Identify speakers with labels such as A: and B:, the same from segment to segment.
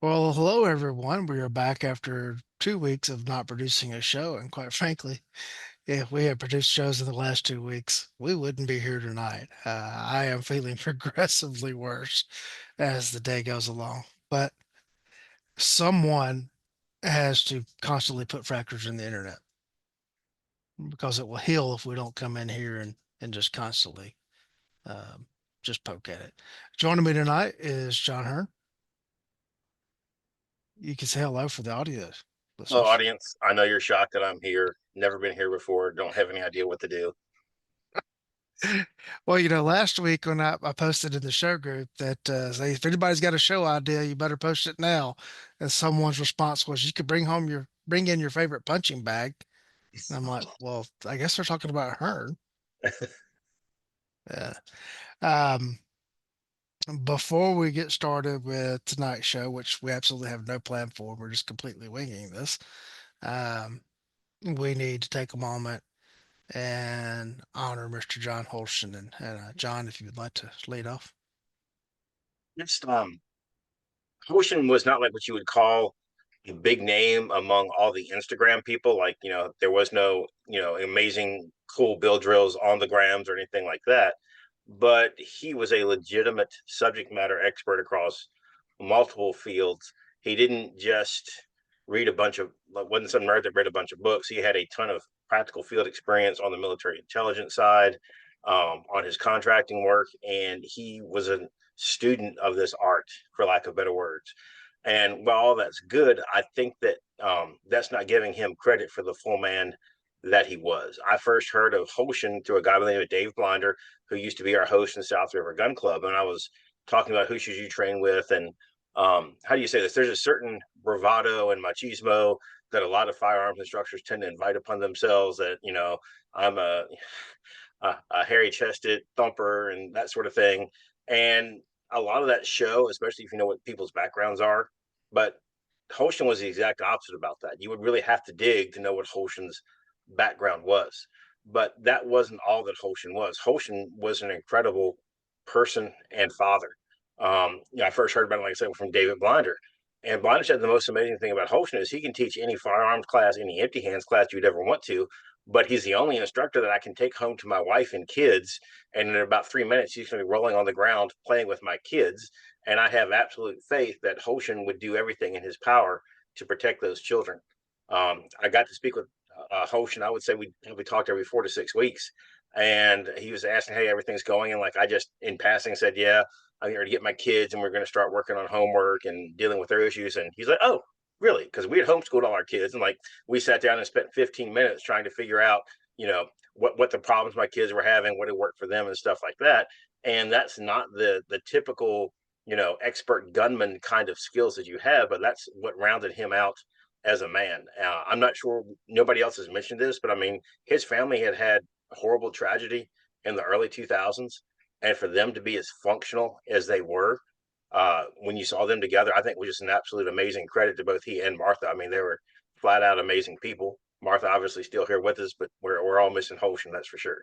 A: Well, hello everyone. We are back after 2 weeks of not producing a show, and quite frankly, if we had produced shows in the last 2 weeks, we wouldn't be here tonight. I am feeling progressively worse as the day goes along, but someone has to constantly put fractures in the internet because it will heal if we don't come in here and just constantly um, just poke at it. Joining me tonight is John Hearn. You can say hello for the audio
B: Hello,
A: listeners.
B: audience. I know you're shocked that I'm here. Never been here before. Don't have any idea what to do.
A: Well, last week when I posted in the show group that say if anybody's got a show idea, you better post it now. And someone's response was, "You could bring in your favorite punching bag." And I'm like, "Well, I guess they're talking about her." Yeah. Um, before we get started with tonight's show, which we absolutely have no plan for, we're just completely winging this. Um, we need to take a moment and honor Mr. John Holschen. And John, if you would like to lead off.
B: Just Holschen was not like what you would call a big name among all the Instagram people. Like, there was no, amazing cool bill drills on the grams or anything like that. But he was a legitimate subject matter expert across multiple fields. He didn't just read a bunch of, like, wasn't some nerd that read a bunch of books. He had a ton of practical field experience on the military intelligence side, on his contracting work, and he was a student of this art, for lack of better words. And while all that's good, I think that that's not giving him credit for the full man that he was. I first heard of Holschen through a guy by the name of Dave Blinder, who used to be our host in South River Gun Club. And I was talking about who should you train with, and how do you say this? There's a certain bravado and machismo that a lot of firearms instructors tend to invite upon themselves. That I'm a hairy chested thumper and that sort of thing. And a lot of that show, especially if you know what people's backgrounds are. But Holston was the exact opposite about that. You would really have to dig to know what Holston's background was. But that wasn't all that Holston was. Holston was an incredible person and father. I first heard about it, like I said, from David Blinder. And Blinder said the most amazing thing about Holston is he can teach any firearms class, any empty hands class you'd ever want to, but he's the only instructor that I can take home to my wife and kids. And in about 3 minutes, he's going to be rolling on the ground playing with my kids. And I have absolute faith that Hoshin would do everything in his power to protect those children. I got to speak with Hoshin. I would say we talked every 4 to 6 weeks. And he was asking, hey, everything's going. And like I just in passing said, yeah, I'm here to get my kids and we're going to start working on homework and dealing with their issues. And he's like, oh, really? Because we had homeschooled all our kids and like we sat down and spent 15 minutes trying to figure out, what the problems my kids were having, what had worked for them and stuff like that. And that's not the typical, expert gunman kind of skills that you have, but that's what rounded him out as a man. I'm not sure nobody else has mentioned this, but I mean, his family had had horrible tragedy in the early 2000s, and for them to be as functional as they were when you saw them together, I think was just an absolute amazing credit to both he and Martha. I mean, they were flat out amazing people. Martha obviously still here with us, but we're all missing Holston, that's for sure.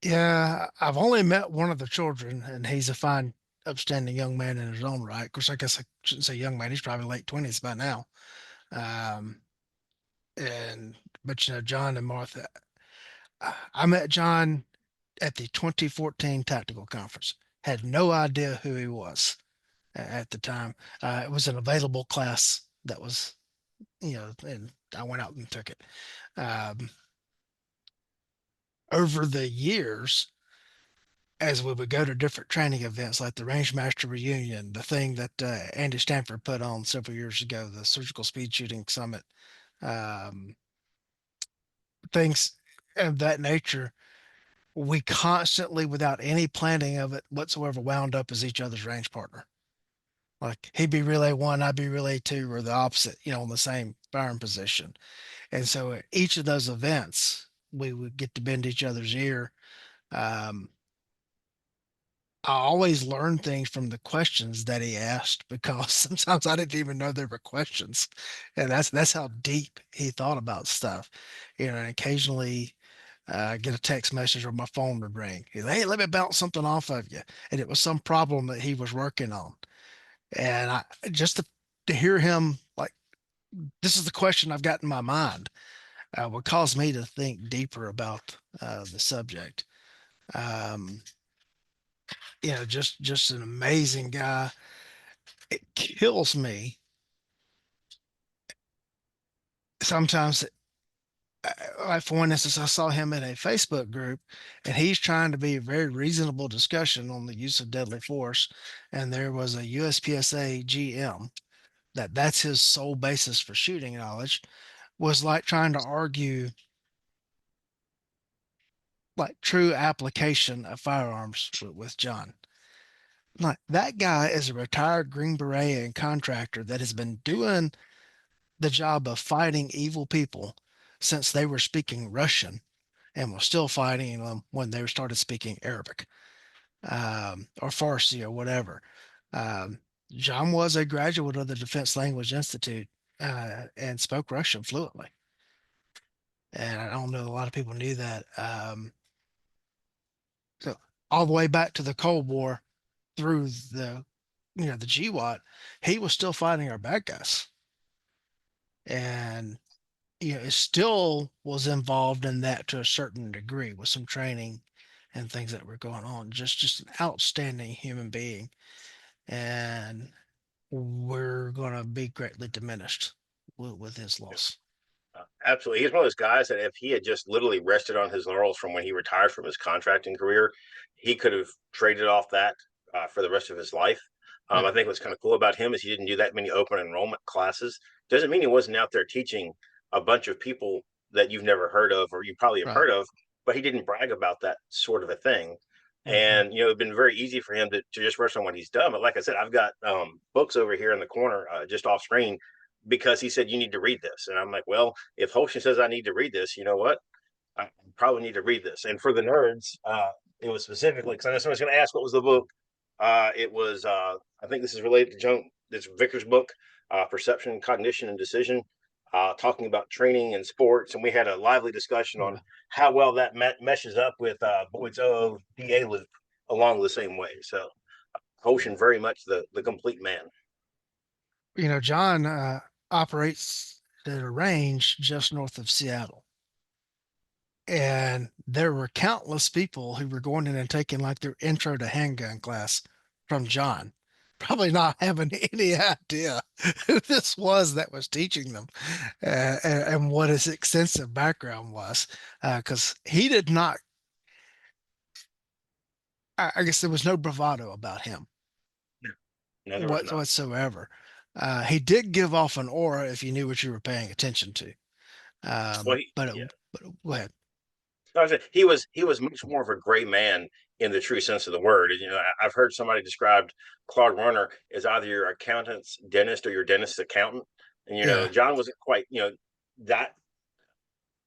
A: Yeah, I've only met one of the children, and he's a fine, upstanding young man in his own right. Of course, I guess I shouldn't say young man; he's probably late 20s by now. Um, and but John and Martha, I met John at the 2014 tactical conference. Had no idea who he was at the time. It was an available class that was, and I went out and took it. Um, over the years, as we would go to different training events like the Range Master Reunion, the thing that Andy Stanford put on several years ago, the Surgical Speed Shooting Summit, um, things of that nature, we constantly, without any planning of it whatsoever, wound up as each other's range partner. Like he'd be relay one, I'd be relay two, or the opposite, in the same firing position. And so at each of those events, we would get to bend each other's ear. Um, I always learned things from the questions that he asked because sometimes I didn't even know they were questions, and that's how deep he thought about stuff. And occasionally get a text message or my phone would ring. He's like, "Hey, let me bounce something off of you," and it was some problem that he was working on. And I just to hear him like, this is the question I've got in my mind, would cause me to think deeper about the subject. Um, just an amazing guy. It kills me sometimes. Like for one instance, I saw him in a Facebook group, and he's trying to be a very reasonable discussion on the use of deadly force. And there was a USPSA GM that's his sole basis for shooting knowledge, was like trying to argue like true application of firearms with John. Like that guy is a retired Green Beret and contractor that has been doing the job of fighting evil people since they were speaking Russian and was still fighting them when they started speaking Arabic, or Farsi or whatever. Um, John was a graduate of the Defense Language Institute and spoke Russian fluently. And I don't know a lot of people knew that. So all the way back to the Cold War through the GWAT, he was still fighting our bad guys, and it still was involved in that to a certain degree with some training and things that were going on. Just an outstanding human being, and we're going to be greatly diminished with his loss.
B: Absolutely. He's one of those guys that if he had just literally rested on his laurels from when he retired from his contracting career, he could have traded off that for the rest of his life. I
A: Yeah,
B: think what's kind of cool about him is he didn't do that many open enrollment classes. Doesn't mean he wasn't out there teaching a bunch of people that you've never heard of or you probably have
A: right.
B: heard of, but he didn't brag about that sort of a thing.
A: Hmm.
B: And it's been very easy for him to just rest on what he's done. But like I said, I've got books over here in the corner, just off screen, because he said you need to read this, and I'm like, well, if Holschen says I need to read this, you know what? I probably need to read this. And for the nerds, it was specifically because I know someone's going to ask what was the book. It was, I think this is related to this Vickers book, Perception, Cognition, and Decision, talking about training and sports. And we had a lively discussion on
A: Yeah.
B: how well that meshes up with Boyd's OODA loop along the same way. So Holschen, very much the complete man.
A: John operates at a range just north of Seattle. And there were countless people who were going in and taking like their intro to handgun class from John, probably not having any idea who this was that was teaching them, and what his extensive background was. Because he did not, I guess there was no bravado about him
B: No, there was not.
A: whatsoever. He did give off an aura if you knew what you were paying attention to.
B: Well, yeah.
A: But go ahead.
B: He was much more of a gray man in the true sense of the word. I've heard somebody described Claude Runner as either your accountant's dentist or your dentist's accountant. And
A: Yeah,
B: John wasn't quite that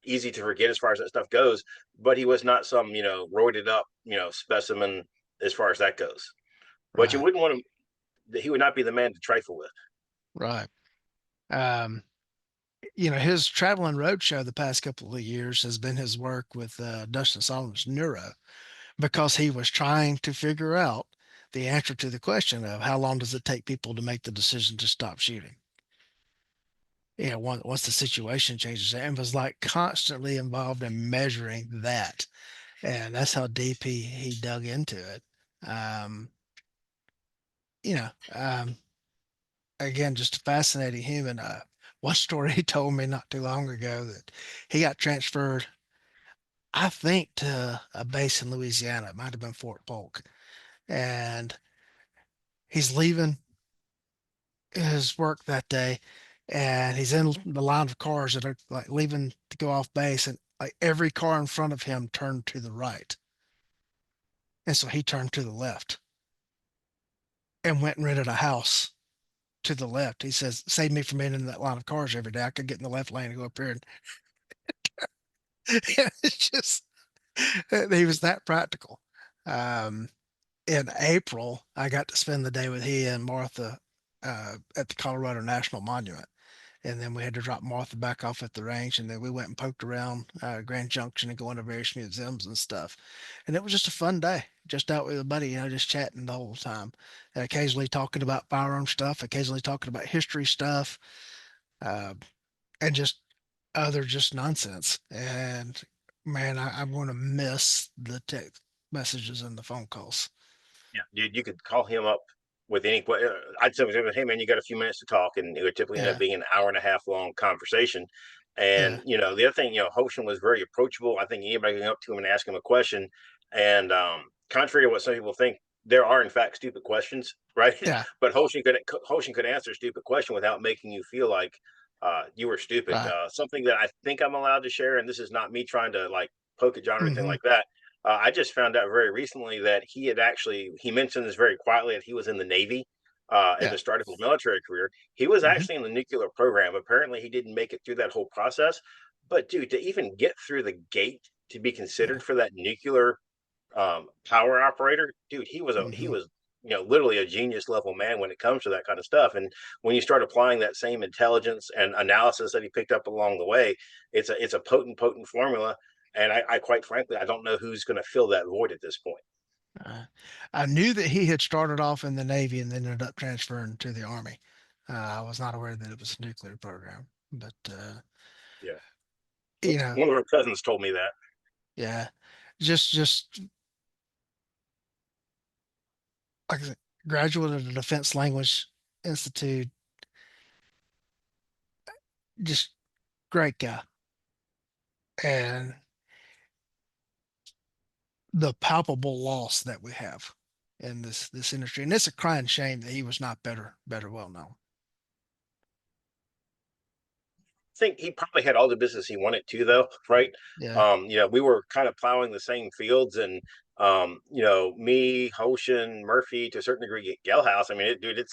B: easy to forget as far as that stuff goes, but he was not some roided up specimen as far as that goes. But you
A: right,
B: wouldn't want him. He would not be the man to trifle with.
A: right. Um, his traveling roadshow the past couple of years has been his work with Dustin Solomon's Neuro, because he was trying to figure out the answer to the question of how long does it take people to make the decision to stop shooting. Once the situation changes, and was like constantly involved in measuring that, and that's how deep he dug into it. Um, you know, um, Again, just a fascinating human. One story he told me not too long ago that he got transferred, I think, to a base in Louisiana. It might have been Fort Polk. And he's leaving his work that day, and he's in the line of cars that are like leaving to go off base, and like every car in front of him turned to the right. And so he turned to the left and went and rented a house to the left. He says, save me from being in that line of cars every day. I could get in the left lane and go up here. And it's just, he was that practical. Um, in April, I got to spend the day with he and Martha at the Colorado National Monument. and then we had to drop Martha back off at the range, and then we went and poked around Grand Junction and going to various museums and stuff. And it was just a fun day, just out with a buddy, just chatting the whole time, occasionally talking about firearm stuff, occasionally talking about history stuff, uh, and just other just nonsense. And man, I'm going to miss the text messages and the phone calls.
B: Yeah, dude, you could call him up with any. I'd say, "Hey, man, you got a few minutes to talk," and it would typically end up
A: Yeah,
B: being an hour and a half long conversation.
A: yeah,
B: And the other thing, Hoshin was very approachable. I think anybody can go up to him and ask him a question. And contrary to what some people think, there are in fact stupid questions, right?
A: yeah.
B: But Hoshin could answer a stupid question without making you feel like you were stupid.
A: Right.
B: Something that I think I'm allowed to share, and this is not me trying to like poke at John or anything
A: Hmm.
B: like that. I just found out very recently that he mentioned this very quietly that he was in the Navy at
A: Yeah.
B: the start of his military career. He was
A: Hmm.
B: actually in the nuclear program. Apparently, he didn't make it through that whole process. But dude, to even get through the gate to be
A: Yeah.
B: considered for that nuclear power operator, dude, he
A: Hmm.
B: was literally a genius level man when it comes to that kind of stuff. And when you start applying that same intelligence and analysis that he picked up along the way, it's a potent formula. And I quite frankly, I don't know who's going to fill that void at this point.
A: Uh, I knew that he had started off in the Navy and then ended up transferring to the Army. I was not aware that it was a nuclear program, but
B: Yeah,
A: you know,
B: one of our cousins told me that.
A: yeah, just like I said, graduate of the Defense Language Institute, just great guy. And the palpable loss that we have in this industry, and it's a crying shame that he was not better well known.
B: Think he probably had all the business he wanted to, though, right?
A: Yeah,
B: We were kind of plowing the same fields, and me, Holschen, Murphy, to a certain degree, Gelhouse. I mean, dude,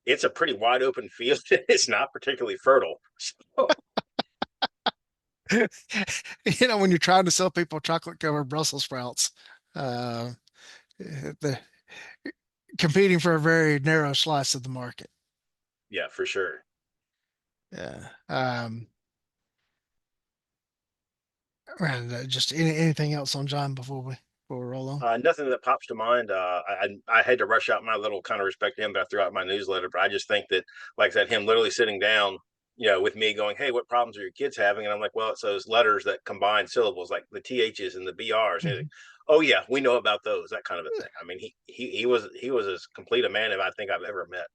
B: it's a pretty wide open field. It's not particularly fertile. So,
A: when you're trying to sell people chocolate covered Brussels sprouts, uh, the competing for a very narrow slice of the market.
B: yeah, for sure.
A: Yeah. And just anything else on John before we roll on?
B: Nothing that pops to mind. I had to rush out my little kind of respect to him that I threw out my newsletter, but I just think that, like I said, him literally sitting down, with me going, "Hey, what problems are your kids having?" And I'm like, "Well, it's those letters that combine syllables, like the THs and the BRs." And he's like,
A: Mhm.
B: "Oh yeah, we know about those." That kind of a thing. I mean, he was as complete a man as I think I've ever met.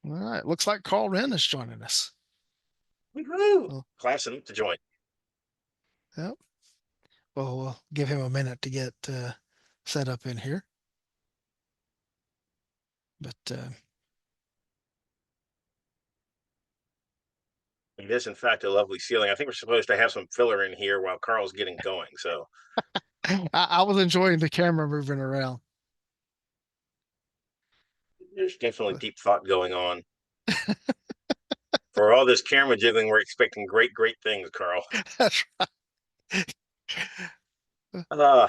A: All right. Looks like Karl Rehn is joining us.
B: Woo!
A: Well,
B: Classing up to join.
A: yep. Well, we'll give him a minute to get set up in here. But
B: It is, in fact, a lovely ceiling. I think we're supposed to have some filler in here while Carl's getting going. So
A: I was enjoying the camera moving around.
B: there's definitely deep thought going on. For all this camera jiggling, we're expecting great things, Carl.
A: That's right.
B: Uh,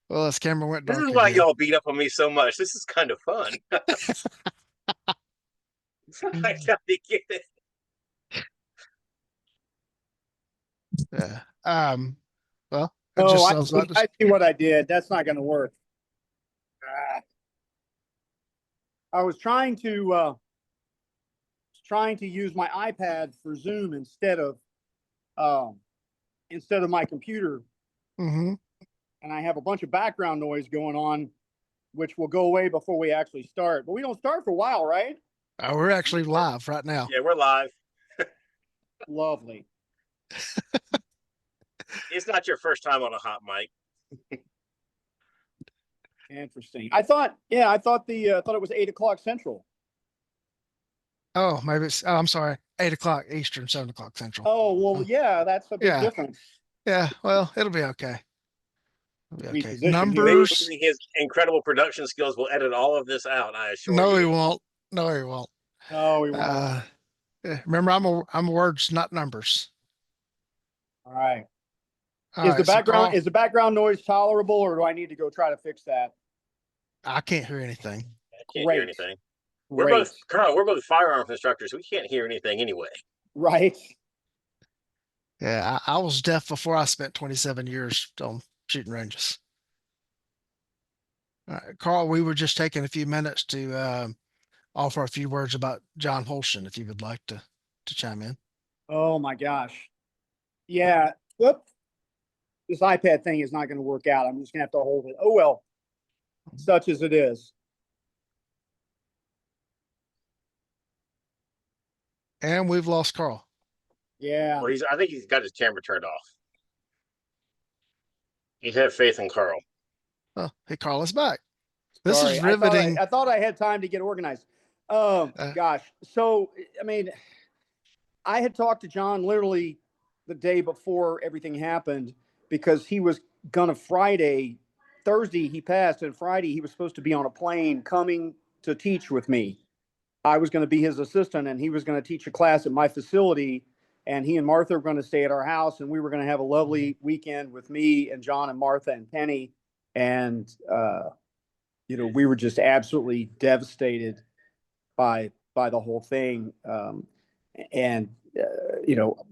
A: Well, this camera went
B: this is
A: dark
B: why
A: again.
B: y'all beat up on me so much. This is kind of fun. I gotta get it.
A: Yeah. Well, it
C: Oh,
A: just
C: I
A: sounds
C: see.
A: like this.
C: I see what I did. That's not going to work. Ah, I was trying to use my iPad for Zoom instead of my computer,
A: Hmm.
C: and I have a bunch of background noise going on, which will go away before we actually start. But we don't start for a while, right?
A: We're actually live right now.
B: Yeah, we're live.
C: Lovely.
B: It's not your first time on a hot mic.
C: Interesting. I thought it was 8 o'clock Central.
A: Oh, maybe it's. Oh, I'm sorry. 8 o'clock Eastern, 7 o'clock Central.
C: Oh, well,
A: Oh,
C: yeah, that's a big
A: yeah.
C: difference.
A: Yeah. Well, it'll be okay. It'll be okay.
C: Reposition here.
A: Numbers.
B: Maybe his incredible production skills will edit all of this out. I assure
A: No, he
B: you.
A: won't. No, he won't.
C: No, we won't.
A: Uh, remember, I'm a words, not numbers.
C: All right.
A: All
C: Is the
A: right. So,
C: background
A: Carl,
C: is the background noise tolerable, or do I need to go try to fix that?
A: I can't hear anything.
B: I can't hear
C: Great.
B: anything.
C: Great.
B: Carl, we're both firearms instructors. We can't hear anything anyway.
C: Right.
A: Yeah, I was deaf before I spent 27 years on shooting ranges. All right, Carl, we were just taking a few minutes to offer a few words about John Holschen, if you would like to chime in.
C: Oh my gosh. Yeah. Whoop. This iPad thing is not going to work out. I'm just going to have to hold it. Oh, well, such as it is.
A: And we've lost Carl.
C: Yeah.
B: Well, I think he's got his camera turned off. You have faith in Carl.
A: Oh, hey, Carl is back. This is
C: Sorry. I thought
A: riveting.
C: I had time to get organized.
A: Uh,
C: Gosh. So, I mean, I had talked to John literally the day before everything happened because he was gonna Thursday he passed, and Friday he was supposed to be on a plane coming to teach with me. I was going to be his assistant, and he was going to teach a class at my facility. And he and Martha were going to stay at our house, and we were going to have a lovely weekend with me and John and Martha and Penny. And we were just absolutely devastated by the whole thing. And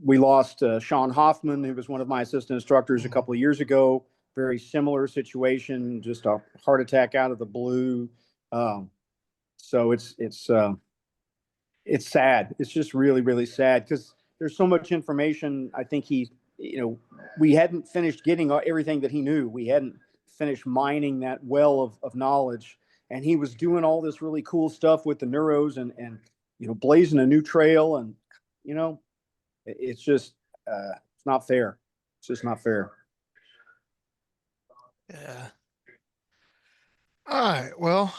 C: we lost Sean Hoffman, who was one of my assistant instructors a couple of years ago. Very similar situation, just a heart attack out of the blue. So it's sad. It's just really, really sad because there's so much information. I think we hadn't finished getting everything that he knew. We hadn't finished mining that well of knowledge. And he was doing all this really cool stuff with the neuros and blazing a new trail. And, it's just, it's not fair. It's just not fair.
A: yeah. All right. Well,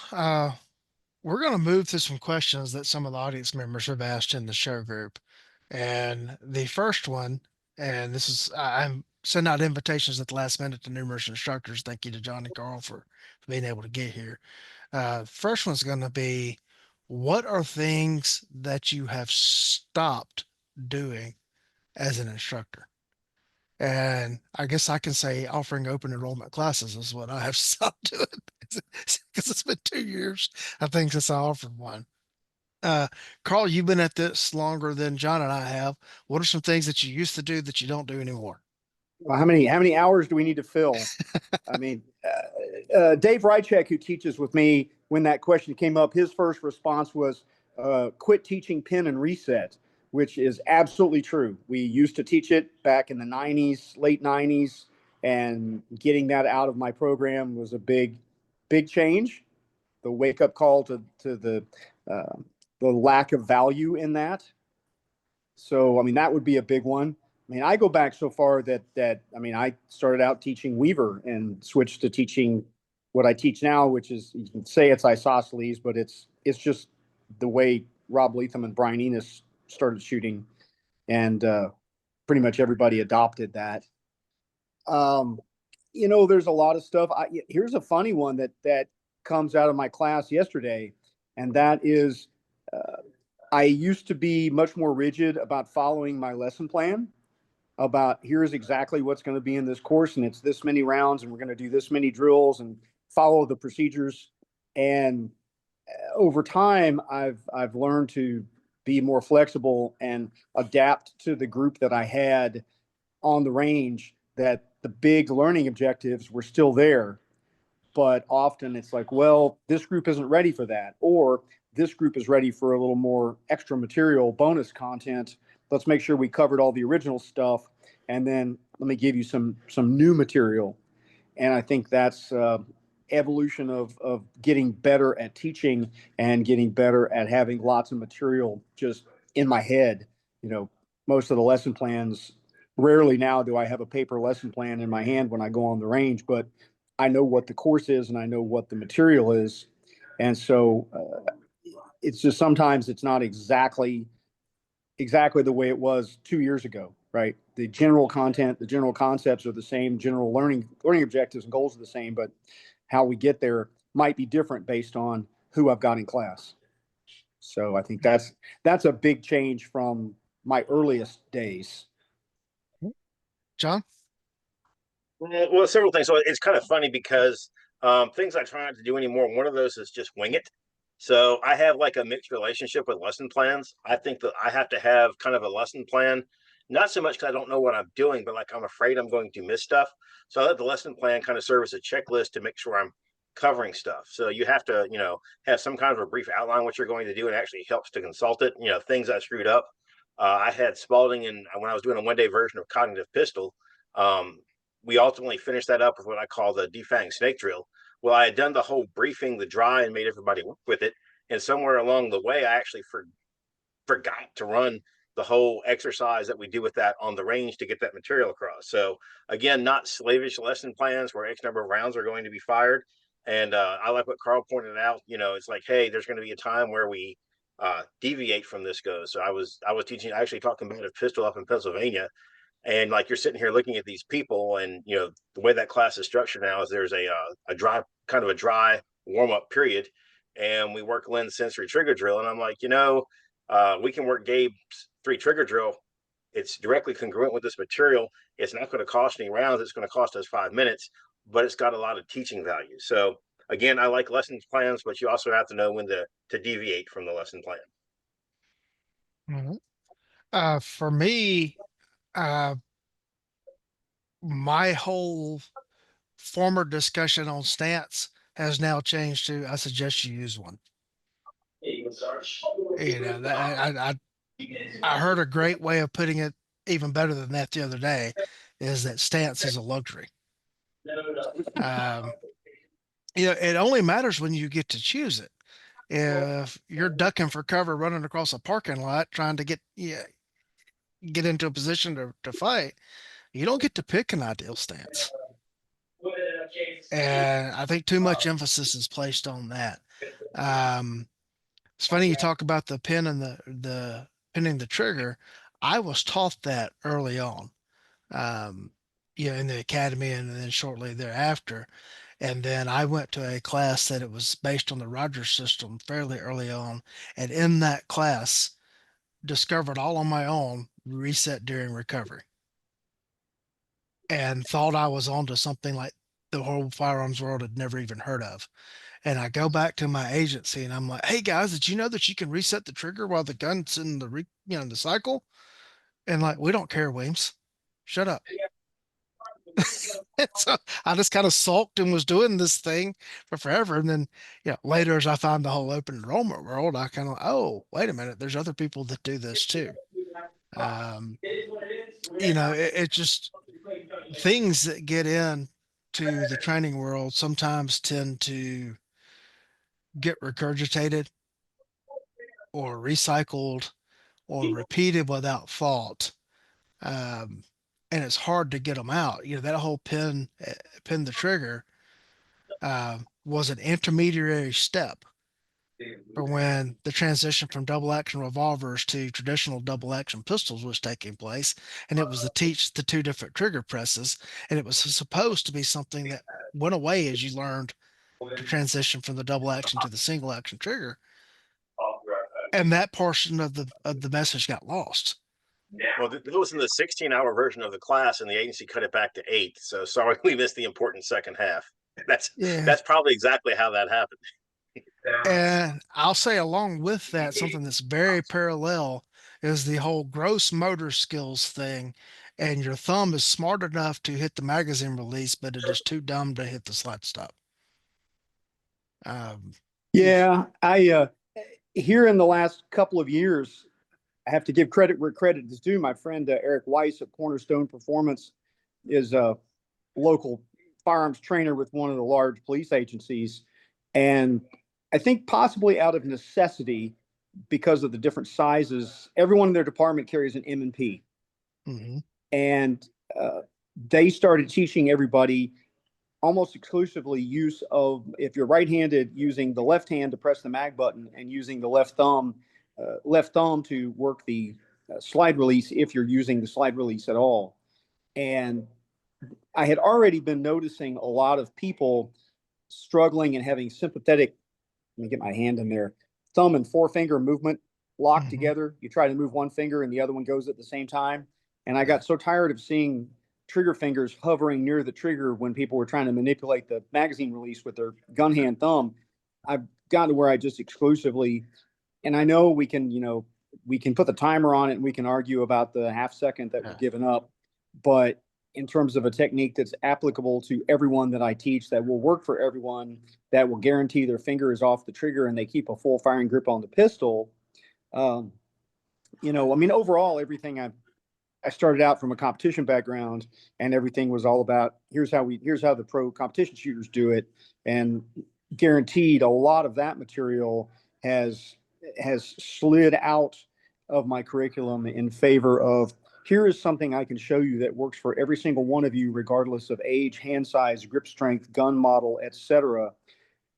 A: we're going to move to some questions that some of the audience members have asked in the show group. And the first one, and this is, I'm sending out invitations at the last minute to numerous instructors. Thank you to John and Carl for being able to get here. First one's going to be, what are things that you have stopped doing as an instructor? And I guess I can say offering open enrollment classes is what I have stopped doing because it's been 2 years, I think, since I offered one. Uh, Carl, you've been at this longer than John and I have. What are some things that you used to do that you don't do anymore?
C: Well, how many hours do we need to fill? I mean, Dave Rychek, who teaches with me, when that question came up, his first response was, quit teaching pin and reset, which is absolutely true. We used to teach it back in the 90s, late 90s, and getting that out of my program was a big, big change. The wake up call to the lack of value in that. So, I mean, that would be a big one. I mean, I go back so far that I mean, I started out teaching Weaver and switched to teaching what I teach now, which is, you can say it's isosceles, but it's just the way Rob Leatham and Brian Enos started shooting, and pretty much everybody adopted that. Um, there's a lot of stuff. Here's a funny one that comes out of my class yesterday, and that is, I used to be much more rigid about following my lesson plan. About here's exactly what's going to be in this course, and it's this many rounds, and we're going to do this many drills and follow the procedures. And over time, I've learned to be more flexible and adapt to the group that I had on the range. That the big learning objectives were still there, but often it's like, well, this group isn't ready for that, or this group is ready for a little more extra material, bonus content. Let's make sure we covered all the original stuff, and then let me give you some new material. And I think that's evolution of getting better at teaching and getting better at having lots of material just in my head. Most of the lesson plans, rarely now do I have a paper lesson plan in my hand when I go on the range, but I know what the course is and I know what the material is. And so it's just sometimes it's not exactly the way it was 2 years ago, right? The general content, the general concepts are the same, general learning objectives and goals are the same, but how we get there might be different based on who I've got in class. So I think that's a big change from my earliest days.
A: John?
B: Well, several things. So it's kind of funny because things I try not to do anymore. One of those is just wing it. So I have like a mixed relationship with lesson plans. I think that I have to have kind of a lesson plan, not so much because I don't know what I'm doing, but like I'm afraid I'm going to miss stuff. So I let the lesson plan kind of serve as a checklist to make sure I'm covering stuff. So you have to, have some kind of a brief outline what you're going to do, and it actually helps to consult it. Things I screwed up. I had Spalding, and when I was doing a 1 day version of cognitive pistol, um, we ultimately finished that up with what I call the defang snake drill. Well, I had done the whole briefing, the dry, and made everybody work with it. And somewhere along the way, I actually forgot to run the whole exercise that we do with that on the range to get that material across. So again, not slavish lesson plans where X number of rounds are going to be fired. And I like what Carl pointed out. It's like, hey, there's going to be a time where we deviate from this goes. So I was teaching, actually talking about a pistol up in Pennsylvania, and like you're sitting here looking at these people, and the way that class is structured now is there's a dry, kind of a dry warm up period, and we work Lynn's sensory trigger drill, and I'm like, we can work Gabe's 3 trigger drill. It's directly congruent with this material. It's not going to cost any rounds. It's going to cost us 5 minutes, but it's got a lot of teaching value. So again, I like lesson plans, but you also have to know when to deviate from the lesson plan.
A: Mhm. For me, uh, my whole former discussion on stance has now changed to I suggest you use one. I heard a great way of putting it, even better than that, the other day, is that stance is a luxury. Um, it only matters when you get to choose it. If you're ducking for cover, running across a parking lot, trying to get into a position to fight, you don't get to pick an ideal stance. And I think too much emphasis is placed on that. Um, it's funny you talk about the pin and the pinning the trigger. I was taught that early on, um, in the academy and then shortly thereafter. And then I went to a class that it was based on the Rogers system fairly early on. And in that class, discovered all on my own reset during recovery, and thought I was onto something like the whole firearms world had never even heard of. And I go back to my agency and I'm like, "Hey guys, did you know that you can reset the trigger while the gun's in the cycle?" And like, "We don't care, Weems. Shut up." And so I just kind of sulked and was doing this thing for forever. And then, later as I found the whole open enrollment world, I kind of, oh, wait a minute, there's other people that do this too. Um, it just things that get in to the training world sometimes tend to get regurgitated or recycled or repeated without fault. Um, and it's hard to get them out. That whole pin the trigger, was an intermediary step for when the transition from double action revolvers to traditional double action pistols was taking place. And it was to teach the 2 different trigger presses. And it was supposed to be something that went away as you learned to transition from the double action to the single action trigger. And that portion of the message got lost.
B: Well, that was in the 16-hour version of the class, and the agency cut it back to 8. So sorry, we missed the important second half. That's
A: Yeah.
B: that's probably exactly how that happened.
A: And I'll say along with that, something that's very parallel is the whole gross motor skills thing. And your thumb is smart enough to hit the magazine release, but it is too dumb to hit the slide stop. Um,
C: Yeah, I here in the last couple of years, I have to give credit where credit is due. My friend Eric Weiss at Cornerstone Performance is a local firearms trainer with one of the large police agencies, and I think possibly out of necessity, because of the different sizes, everyone in their department carries an M&P,
A: mhm.
C: and they started teaching everybody almost exclusively use of, if you're right-handed, using the left hand to press the mag button and using the left thumb to work the slide release if you're using the slide release at all. And I had already been noticing a lot of people struggling and having sympathetic, let me get my hand in there, thumb and forefinger movement locked
A: Mhm.
C: together. You try to move one finger and the other one goes at the same time. And I
A: Yeah.
C: got so tired of seeing trigger fingers hovering near the trigger when people were trying to manipulate the magazine release with their gun hand thumb. I gotten to where I just exclusively, and I know we can put the timer on it and we can argue about the half second that we're
A: Yeah.
C: giving up. But in terms of a technique that's applicable to everyone that I teach, that will work for everyone, that will guarantee their finger is off the trigger and they keep a full firing grip on the pistol. Um, I mean, overall, everything I started out from a competition background, and everything was all about here's how the pro competition shooters do it, and guaranteed a lot of that material has slid out of my curriculum in favor of here is something I can show you that works for every single one of you, regardless of age, hand size, grip strength, gun model, etc.,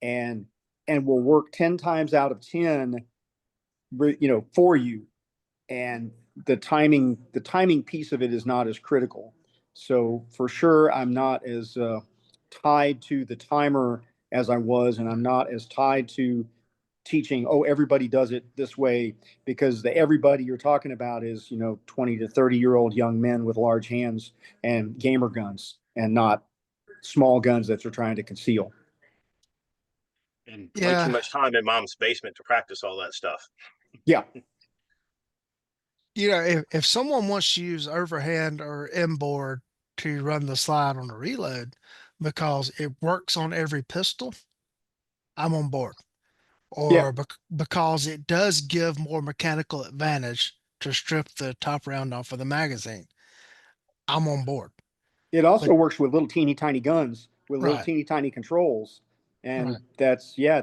C: and will work 10 times out of 10, for you. And the timing piece of it is not as critical. So for sure, I'm not as tied to the timer as I was, and I'm not as tied to teaching, oh, everybody does it this way, because the everybody you're talking about is 20 to 30-year-old young men with large hands and gamer guns, and not small guns that they're trying to conceal.
B: And way too
A: Yeah.
B: much time in mom's basement to practice all that stuff.
C: Yeah.
A: If someone wants to use overhand or inboard to run the slide on a reload because it works on every pistol, I'm on board.
C: Yeah.
A: Or because it does give more mechanical advantage to strip the top round off of the magazine, I'm on board.
C: It
A: But
C: also works with little teeny tiny guns with little
A: right,
C: teeny tiny controls. And
A: right,
C: that's, yeah,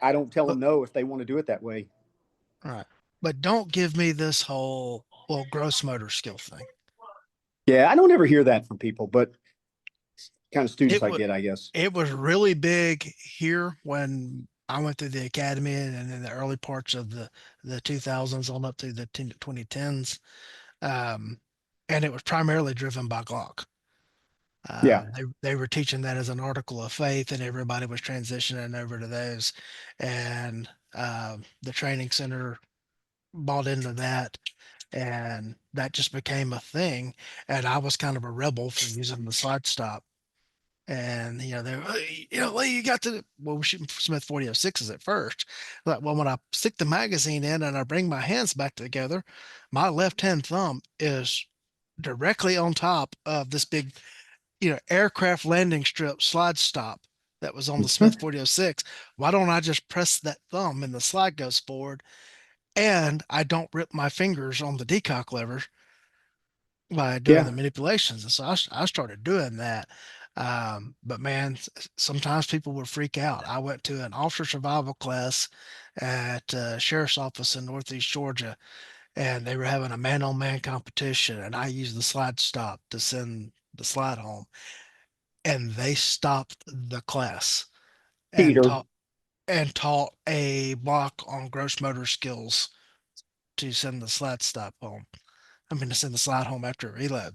C: I don't tell
A: but
C: them no if they want to do it that way.
A: right. But don't give me this whole gross motor skill thing.
C: Yeah, I don't ever hear that from people, but kind of students
A: It
C: I
A: was
C: get, I guess.
A: it was really big here when I went through the academy and in the early parts of the 2000s on up to the 2010s. Um, and it was primarily driven by Glock.
C: Yeah.
A: They were teaching that as an article of faith, and everybody was transitioning over to those. And the training center bought into that, and that just became a thing. And I was kind of a rebel for using the slide stop. And they were, well, you got to, well, we're shooting Smith 40-06s at first. Like, well, when I stick the magazine in and I bring my hands back together, my left hand thumb is directly on top of this big, aircraft landing strip slide stop that was on the Smith 40-06. Why don't I just press that thumb and the slide goes forward, and I don't rip my fingers on the decock lever by doing
C: Yeah.
A: the manipulations? And so I started doing that. But man, sometimes people would freak out. I went to an officer survival class at sheriff's office in Northeast Georgia, and they were having a man-on-man competition, and I used the slide stop to send the slide home, and they stopped the class and
C: Peter.
A: taught a block on gross motor skills to send the slide stop home. I mean, to send the slide home after a reload.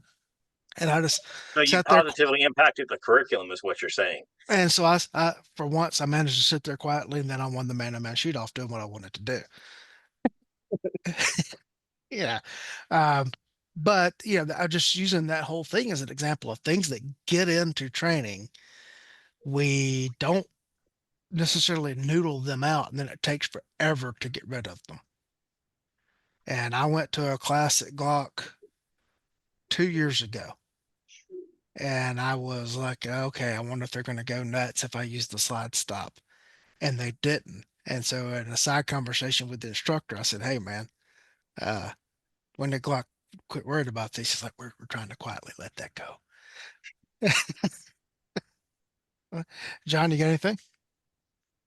A: And I just
B: So you
A: sat there,
B: positively impacted the curriculum, is what you're saying.
A: and so for once, I managed to sit there quietly, and then I won the man-to-man shoot-off doing what I wanted to do. Yeah. Um, but I'm just using that whole thing as an example of things that get into training. We don't necessarily noodle them out, and then it takes forever to get rid of them. And I went to a class at Glock 2 years ago, and I was like, okay, I wonder if they're going to go nuts if I use the slide stop. And they didn't. And so in a side conversation with the instructor, I said, hey, man, uh, when did Glock quit worried about this? He's like, we're trying to quietly let that go. John, you got anything?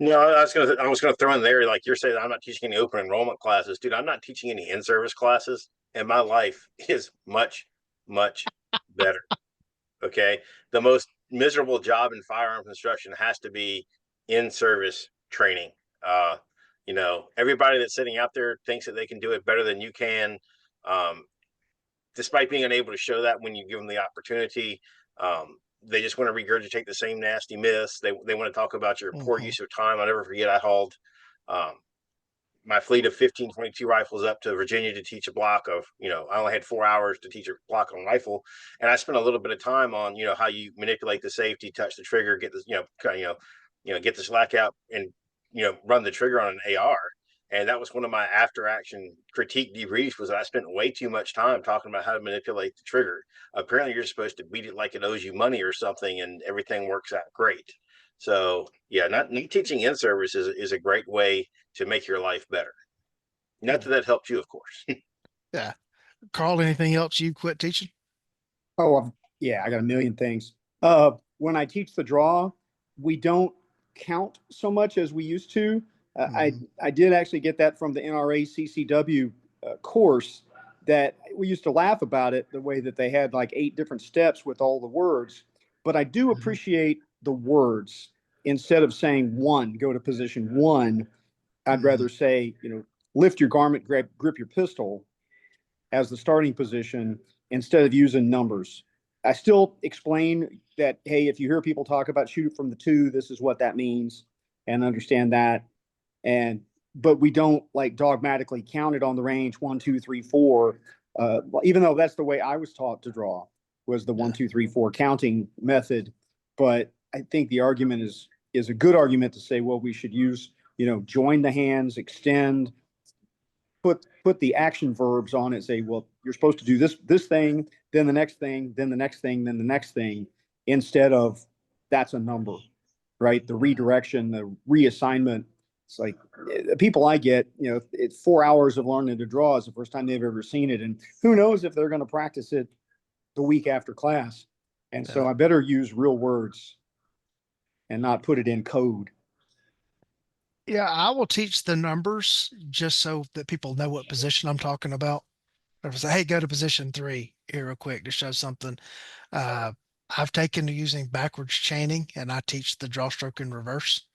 B: No, I was gonna throw in there, like you're saying, I'm not teaching any open enrollment classes, dude. I'm not teaching any in-service classes, and my life is much, much better. Okay, the most miserable job in firearms instruction has to be in-service training. Uh, everybody that's sitting out there thinks that they can do it better than you can, um, despite being unable to show that when you give them the opportunity. They just want to regurgitate the same nasty myths. They want to talk about your poor
A: Mm-hmm.
B: use of time. I'll never forget, I hauled um, my fleet of 15-22 rifles up to Virginia to teach a block of, I only had 4 hours to teach a block on rifle. And I spent a little bit of time on, how you manipulate the safety, touch the trigger, get this, get the slack out, and run the trigger on an AR. And that was one of my after action critique debriefs, was that I spent way too much time talking about how to manipulate the trigger. Apparently you're supposed to beat it like it owes you money or something, and everything works out great. So yeah, not teaching in service is a great way to make your life better. Not that helps you, of course.
A: Yeah. Carl, anything else you quit teaching?
C: Oh, yeah, I got a million things. When I teach the draw, we don't count so much as we used to. I did actually get that from the NRA CCW course, that we used to laugh about it, the way that they had like 8 different steps with all the words. But I do appreciate the words. Instead of saying 1, go to position 1, I'd rather say, lift your garment, grip your pistol as the starting position instead of using numbers. I still explain that, hey, if you hear people talk about shoot from the 2, this is what that means, and understand that. But we don't like dogmatically count it on the range 1, 2, 3, 4. Even though that's the way I was taught to draw, was the 1, 2, 3, 4 counting method. But I think the argument is a good argument to say, well, we should use, join the hands, extend, put the action verbs on it, say, well, you're supposed to do this thing, then the next thing, then the next thing, then the next thing, instead of that's a number, right? The redirection, the reassignment. It's like the people I get, it's 4 hours of learning to draw is the first time they've ever seen it. And who knows if they're going to practice it the week after class. And so I better use real words and not put it in code.
A: Yeah, I will teach the numbers just so that people know what position I'm talking about. If I say, hey, go to position 3 here real quick to show something. Uh, I've taken to using backwards chaining, and I teach the draw stroke in reverse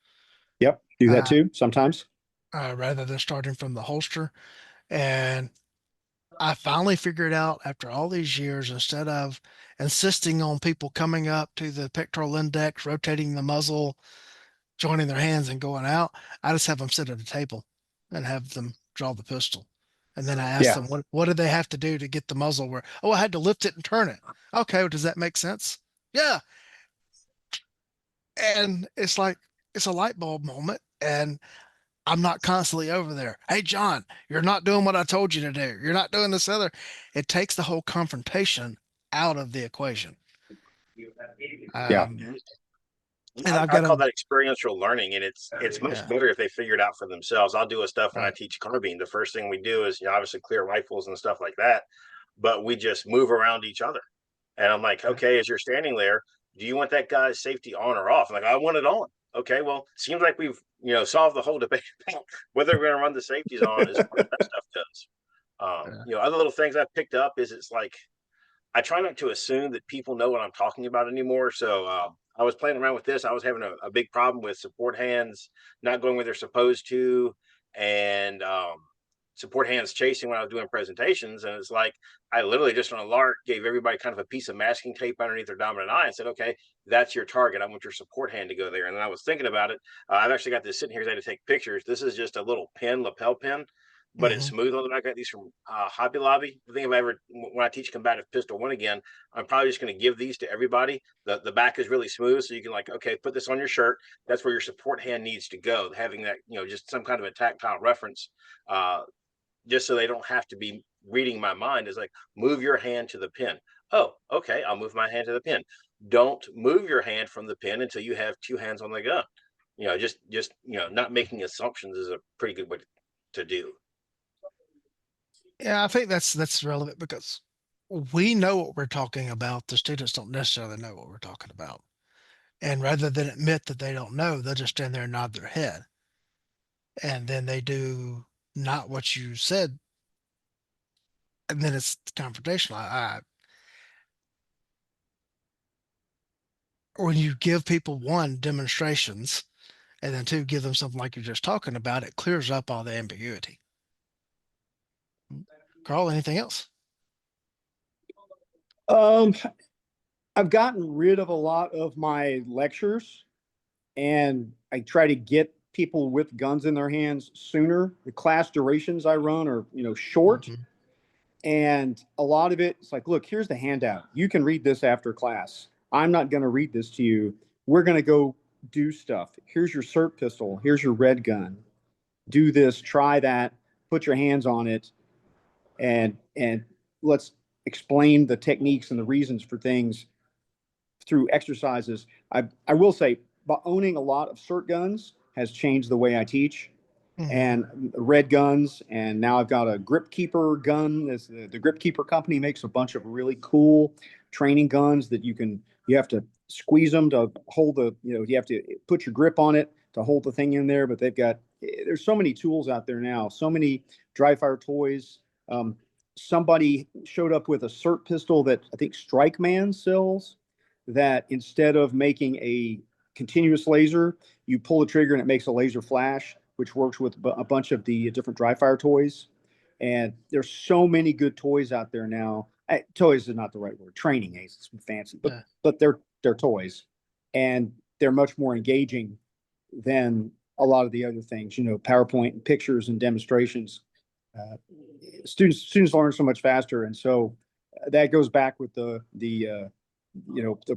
C: Yep. Do that too sometimes.
A: rather than starting from the holster. And I finally figured out after all these years, instead of insisting on people coming up to the pectoral index, rotating the muzzle, joining their hands and going out, I just have them sit at a table and have them draw the pistol. And then I ask
C: Yeah.
A: them, what do they have to do to get the muzzle where, oh, I had to lift it and turn it. Okay, well, does that make sense? Yeah. And it's like, it's a light bulb moment. And I'm not constantly over there. Hey, John, you're not doing what I told you to do. You're not doing this other. It takes the whole confrontation out of the equation.
C: Yeah.
A: Um, and I've
B: I
A: got
B: call
A: a,
B: that experiential learning, and it's much
A: yeah,
B: better if they figure it out for themselves. I'll do a stuff when I
A: right.
B: teach carbine. The first thing we do is, obviously clear rifles and stuff like that, but we just move around each other. And I'm like, okay, as you're standing there, do you want that guy's safety on or off? I'm like, I want it on. Okay, well, seems like we've solved the whole debate about whether we're going to run the safeties on as far as that stuff goes.
A: Yeah.
B: Other little things I've picked up is, it's like, I try not to assume that people know what I'm talking about anymore. So I was playing around with this. I was having a big problem with support hands not going where they're supposed to, and support hands chasing when I was doing presentations. And it's like, I literally just on a lark gave everybody kind of a piece of masking tape underneath their dominant eye and said, okay, that's your target. I want your support hand to go there. And then I was thinking about it. I've actually got this sitting here to take pictures. This is just a little pin, lapel pin, but it's
A: Mm-hmm.
B: smooth on the back. I got these from Hobby Lobby. I think if I ever, when I teach combative pistol 1 again, I'm probably just going to give these to everybody. The back is really smooth, so you can, like, okay, put this on your shirt. That's where your support hand needs to go. Having that, just some kind of a tactile reference, just so they don't have to be reading my mind, is like, move your hand to the pin. Oh, okay, I'll move my hand to the pin. Don't move your hand from the pin until you have 2 hands on the gun. Just not making assumptions is a pretty good way to do.
A: Yeah, I think that's relevant because we know what we're talking about. The students don't necessarily know what we're talking about. And rather than admit that they don't know, they'll just stand there and nod their head. And then they do not what you said. And then it's confrontational. When you give people, one, demonstrations, and then two, give them something like you're just talking about, it clears up all the ambiguity. Carl, anything else?
C: Um, I've gotten rid of a lot of my lectures, and I try to get people with guns in their hands sooner. The class durations I run are, short.
A: Mm-hmm.
C: And a lot of it's like, look, here's the handout. You can read this after class. I'm not going to read this to you. We're going to go do stuff. Here's your SIRT pistol. Here's your red gun. Do this, try that, put your hands on it, and let's explain the techniques and the reasons for things through exercises. I will say, but owning a lot of SIRT guns has changed the way I teach. And red guns, and now I've got a Grip Keeper gun. The Grip Keeper company makes a bunch of really cool training guns that you have to squeeze them to hold you have to put your grip on it to hold the thing in there. But there's so many tools out there now, so many dry fire toys. Somebody showed up with a SIRT pistol that I think Strike Man sells, that instead of making a continuous laser, you pull the trigger and it makes a laser flash, which works with a bunch of the different dry fire toys. And there's so many good toys out there now. Toys is not the right word. Training aids, it's fancy, but they're toys, and they're much more engaging than a lot of the other things. PowerPoint and pictures and demonstrations. Students learn so much faster, and so that goes back with the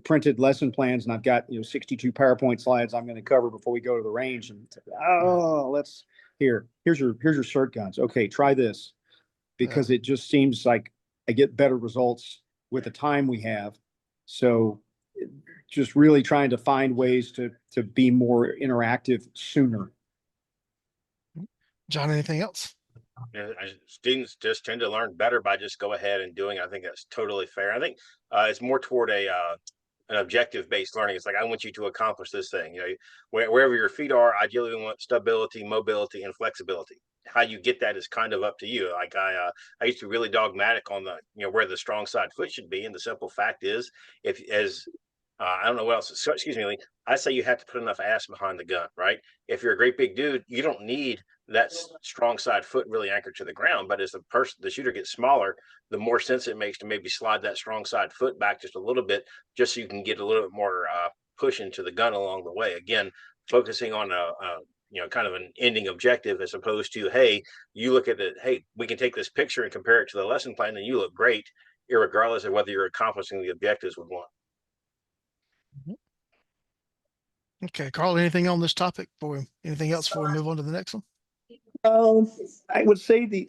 C: printed lesson plans, and I've got 62 PowerPoint slides I'm going to cover before we go to the range. And here's your SIRT guns. Okay, try this, because it just seems like I get better results with the time we have. So just really trying to find ways to be more interactive sooner.
A: John, anything else?
B: Students just tend to learn better by just go ahead and doing it. I think that's totally fair. I think it's more toward an objective-based learning. It's like, I want you to accomplish this thing. Wherever your feet are, ideally we want stability, mobility, and flexibility. How you get that is kind of up to you. Like I used to be really dogmatic on where the strong side foot should be, and the simple fact is, I don't know what else. Excuse me, Lee. I say you have to put enough ass behind the gun, right? If you're a great big dude, you don't need that strong side foot really anchored to the ground. But as the shooter gets smaller, the more sense it makes to maybe slide that strong side foot back just a little bit, just so you can get a little bit more push into the gun along the way. Again, focusing on kind of an ending objective, as opposed to, hey, you look at it, hey, we can take this picture and compare it to the lesson plan, and you look great, irregardless of whether you're accomplishing the objectives we want.
A: Okay, Carl, anything on this topic anything else before we move on to the next one?
C: I would say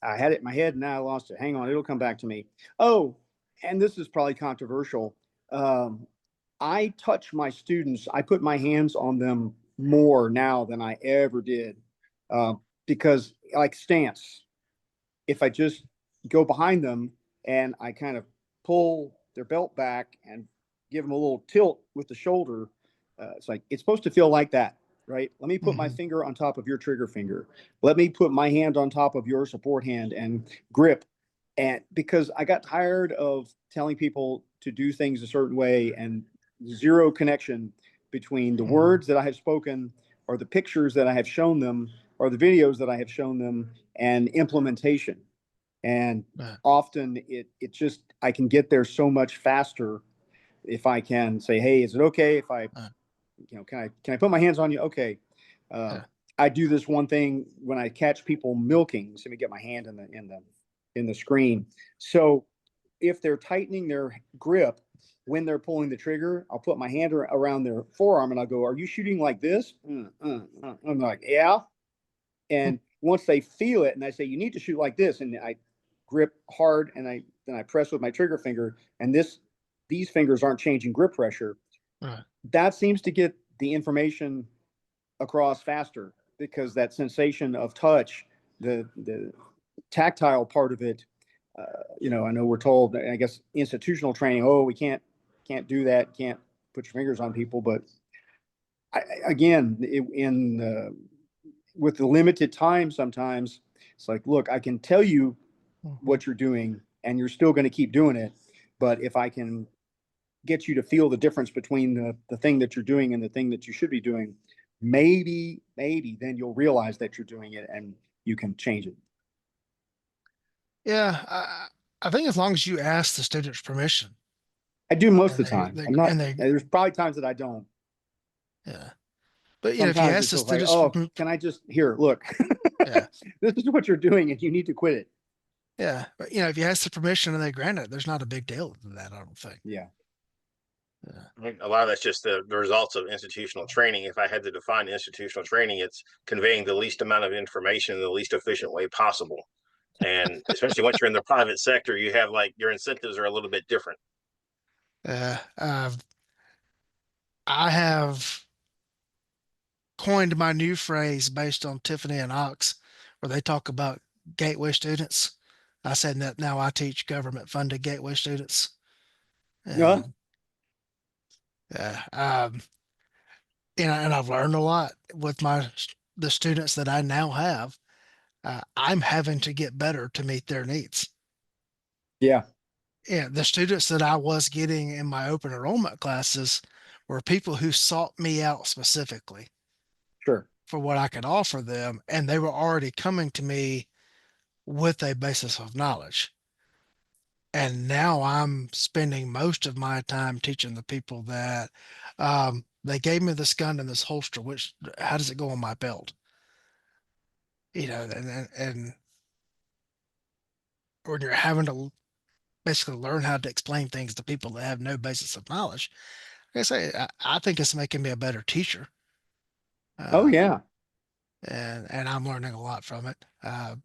C: I had it in my head and now I lost it. Hang on, it'll come back to me. Oh, and this is probably controversial. I touch my students. I put my hands on them more now than I ever did, because like stance, if I just go behind them and I kind of pull their belt back and give them a little tilt with the shoulder, it's like, it's supposed to feel like that, right? Let me put my finger on top of your trigger finger. Let me put my hand on top of your support hand and grip. And because I got tired of telling people to do things a certain way and zero connection between the words that I have spoken, or the pictures that I have shown them, or the videos that I have shown them, and implementation. And often it just, I can get there so much faster if I can say, hey, is it okay if I, can I put my hands on you? Okay. I do this one thing when I catch people milking. So let me get my hand in the screen. So if they're tightening their grip when they're pulling the trigger, I'll put my hand around their forearm and I'll go, are you shooting like this? I'm like, yeah. And once they feel it and I say, you need to shoot like this, and I grip hard and then I press with my trigger finger, and these fingers aren't changing grip pressure. That seems to get the information across faster, because that sensation of touch, the tactile part of it, I know we're told, I guess, institutional training, oh, we can't do that, can't put your fingers on people. But with the limited time, sometimes it's like, look, I can tell you what you're doing and you're still going to keep doing it. But if I can get you to feel the difference between the thing that you're doing and the thing that you should be doing, maybe then you'll realize that you're doing it and you can change it.
A: Yeah, I think as long as you ask the students permission.
C: I do most of the time. There's probably times that I don't.
A: Yeah. But
C: if you ask the students, like, oh, can I just look? Yeah. This is what you're doing and you need to quit it.
A: Yeah. But if you ask the permission and they grant it, there's not a big deal to that, I don't think.
C: Yeah.
B: I mean, a lot of that's just the results of institutional training. If I had to define institutional training, it's conveying the least amount of information in the least efficient way possible. And especially once you're in the private sector, you have like your incentives are a little bit different.
A: Uh, uh, I have coined my new phrase based on Tiffany and Ox, where they talk about gateway students. I said that now I teach government funded gateway students.
C: Yeah.
A: And and I've learned a lot with the students that I now have. I'm having to get better to meet their needs.
C: Yeah.
A: Yeah, the students that I was getting in my open enrollment classes were people who sought me out specifically
C: Sure.
A: for what I could offer them, and they were already coming to me with a basis of knowledge. And now I'm spending most of my time teaching the people that they gave me this gun and this holster, which how does it go on my belt? And when you're having to basically learn how to explain things to people that have no basis of knowledge, like I say, I think it's making me a better teacher.
C: Oh,
A: Uh,
C: yeah.
A: and I'm learning a lot from it. I'm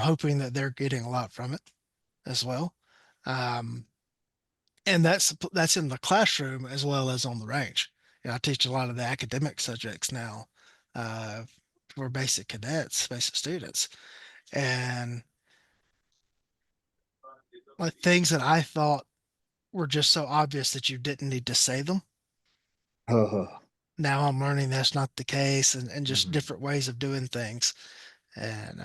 A: hoping that they're getting a lot from it as well. Um, and that's in the classroom as well as on the range. I teach a lot of the academic subjects now uh, for basic cadets, basic students, and like things that I thought were just so obvious that you didn't need to say them. Now I'm learning that's not the case, and just
C: Mhm.
A: different ways of doing things. And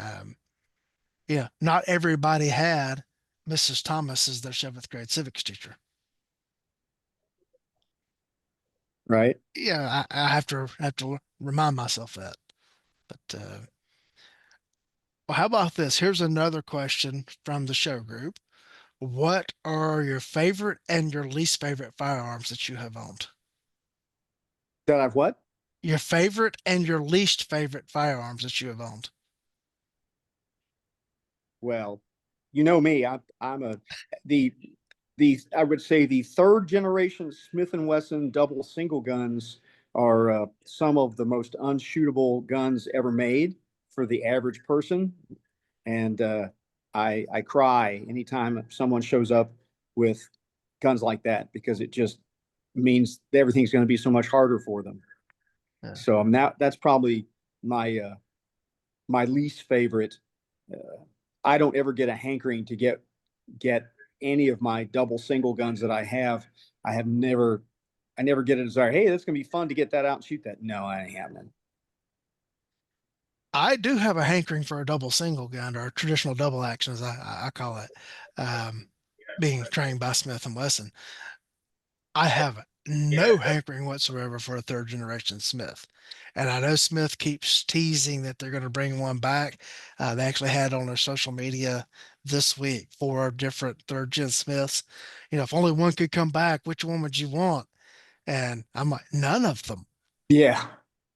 A: not everybody had Mrs. Thomas as their seventh grade civics teacher.
C: Right.
A: I have to remind myself that. But well, how about this? Here's another question from the show group. What are your favorite and your least favorite firearms that you have owned?
C: That I've what?
A: Your favorite and your least favorite firearms that you have owned.
C: Well, you know me. I'm a the I would say the third generation Smith and Wesson double single guns are some of the most unshootable guns ever made for the average person, and I cry anytime someone shows up with guns like that because it just means everything's going to be so much harder for them.
A: Yeah.
C: So I'm now that's probably my my least favorite. Uh, I don't ever get a hankering to get any of my double single guns that I have. I have never I never get a desire. Hey, that's gonna be fun to get that out and shoot that. No, I haven't.
A: I do have a hankering for a double single gun or a traditional double action, as I call it, um, being trained by Smith and Wesson. I have no hankering whatsoever for a third generation Smith. And I know Smith keeps teasing that they're going to bring one back. They actually had on their social media this week 4 different third gen Smiths. If only one could come back, which one would you want? And I'm like, none of them.
C: Yeah.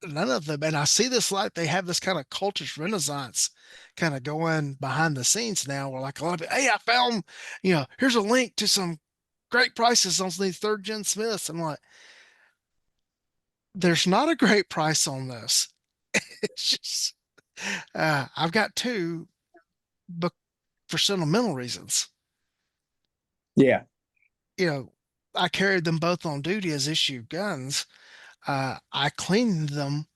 A: None of them. And I see this like they have this kind of cultish renaissance kind of going behind the scenes now where like a lot of, hey, I found, here's a link to some great prices on these third gen Smiths. I'm like, there's not a great price on this. It's just, I've got two, but for sentimental reasons,
C: Yeah.
A: you know, I carried them both on duty as issue guns. I cleaned them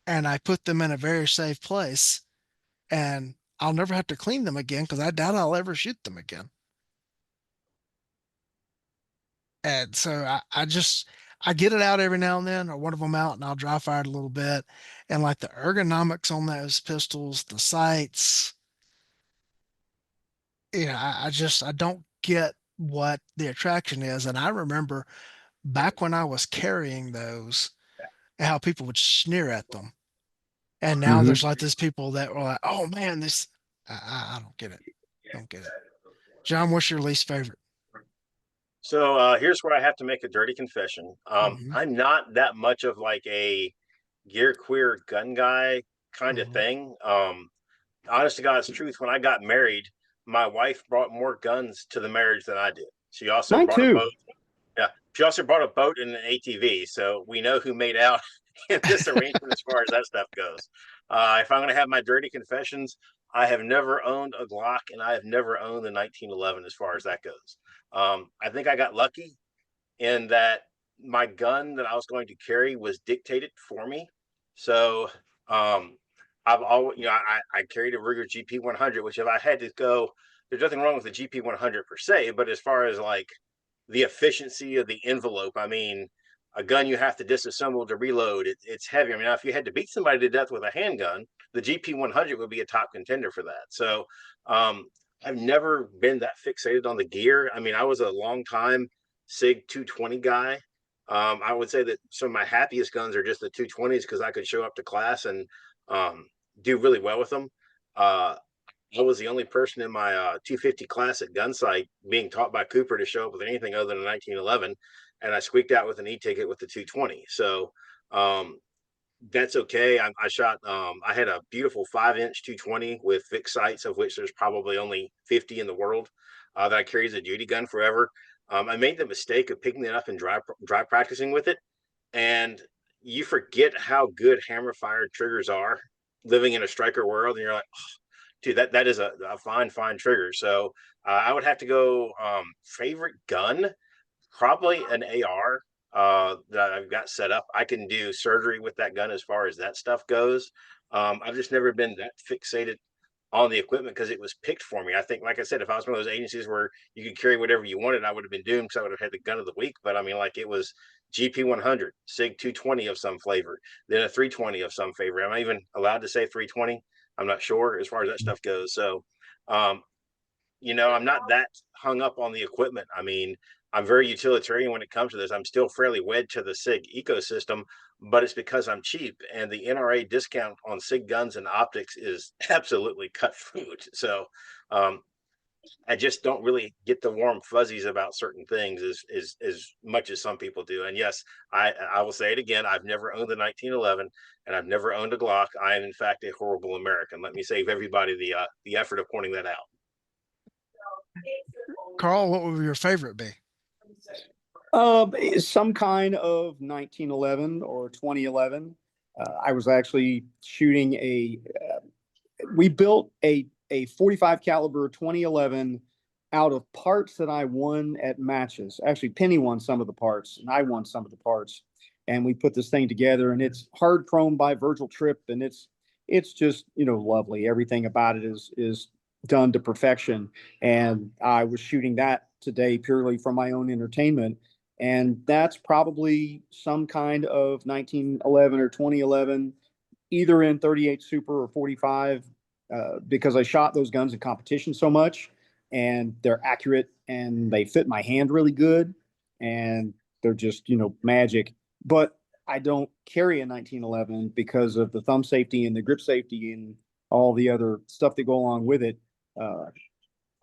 A: and I put them in a very safe place, and I'll never have to clean them again because I doubt I'll ever shoot them again. And so I get it out every now and then, or one of them out, and I'll dry fire it a little bit. And like the ergonomics on those pistols, the sights, I don't get what the attraction is. And I remember back when I was carrying those, how people would sneer at them. And now
C: Mm-hmm.
A: there's like these people that were like, "Oh man, this I don't get it, don't get it." John, what's your least favorite?
B: So here's where I have to make a dirty confession.
A: Hmm.
B: I'm not that much of like a gear queer gun guy kind of
A: Hmm.
B: thing. Honest to God's truth, when I got married, my wife brought more guns to the marriage than I did. She also
C: Mine
B: brought a
C: too.
B: boat. Yeah. She also brought a boat and an ATV, so we know who made out in this arrangement as far as that stuff goes. If I'm going to have my dirty confessions, I have never owned a Glock, and I have never owned the 1911 as far as that goes. I think I got lucky in that my gun that I was going to carry was dictated for me. So I've always, I carried a Ruger GP 100, which if I had to go, there's nothing wrong with the GP 100 per se, but as far as like the efficiency of the envelope, I mean, a gun you have to disassemble to reload, it's heavy. I mean, if you had to beat somebody to death with a handgun, the GP 100 would be a top contender for that. So um, I've never been that fixated on the gear. I mean, I was a long time SIG 220 guy. I would say that some of my happiest guns are just the 220s because I could show up to class and um, do really well with them. Uh, I was the only person in my 250 class at Gunsight being taught by Cooper to show up with anything other than a 1911, and I squeaked out with an e-ticket with the 220. So um, that's okay. I shot. I had a beautiful 5-inch 220 with fixed sights, of which there's probably only 50 in the world that I carry as a duty gun forever. I made the mistake of picking it up and dry practicing with it, and you forget how good hammer fired triggers are living in a striker world, and you're like, oh, dude, that is a fine trigger. So I would have to go favorite gun, probably an AR that I've got set up. I can do surgery with that gun as far as that stuff goes. I've just never been that fixated on the equipment because it was picked for me. I think, like I said, if I was one of those agencies where you could carry whatever you wanted, I would have been doomed because I would have had the gun of the week. But I mean, like it was GP 100, SIG 220 of some flavor, then a 320 of some favor. Am I even allowed to say 320? I'm not sure as far as that stuff goes. So, um, I'm not that hung up on the equipment. I mean, I'm very utilitarian when it comes to this. I'm still fairly wed to the SIG ecosystem, but it's because I'm cheap, and the NRA discount on SIG guns and optics is absolutely cut fruit. So um, I just don't really get the warm fuzzies about certain things as much as some people do. And yes, I will say it again. I've never owned the 1911, and I've never owned a Glock. I am in fact a horrible American. Let me save everybody the effort of pointing that out.
A: Carl, what would your favorite be?
C: Some kind of 1911 or 2011. I was actually shooting we built a 45 caliber 2011 out of parts that I won at matches. Actually, Penny won some of the parts, and I won some of the parts. And we put this thing together, and it's hard chrome by Virgil Tripp, and it's just lovely. Everything about it is done to perfection. And I was shooting that today purely for my own entertainment. And that's probably some kind of 1911 or 2011, either in 38 Super or 45, because I shot those guns in competition so much, and they're accurate and they fit my hand really good, and they're just magic. But I don't carry a 1911 because of the thumb safety and the grip safety and all the other stuff that go along with it. Uh,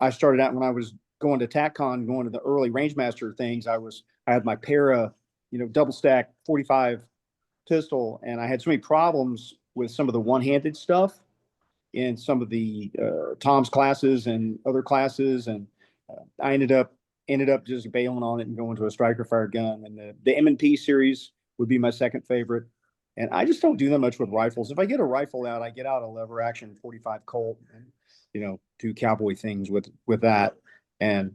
C: I started out when I was going to TACCON, going to the early Rangemaster things. I had my Para, double stack 45 pistol, and I had so many problems with some of the one-handed stuff in some of the Tom's classes and other classes, and I ended up just bailing on it and going to a striker fire gun. And the M&P series would be my second favorite. And I just don't do that much with rifles. If I get a rifle out, I get out a lever action 45 Colt and do cowboy things with that. And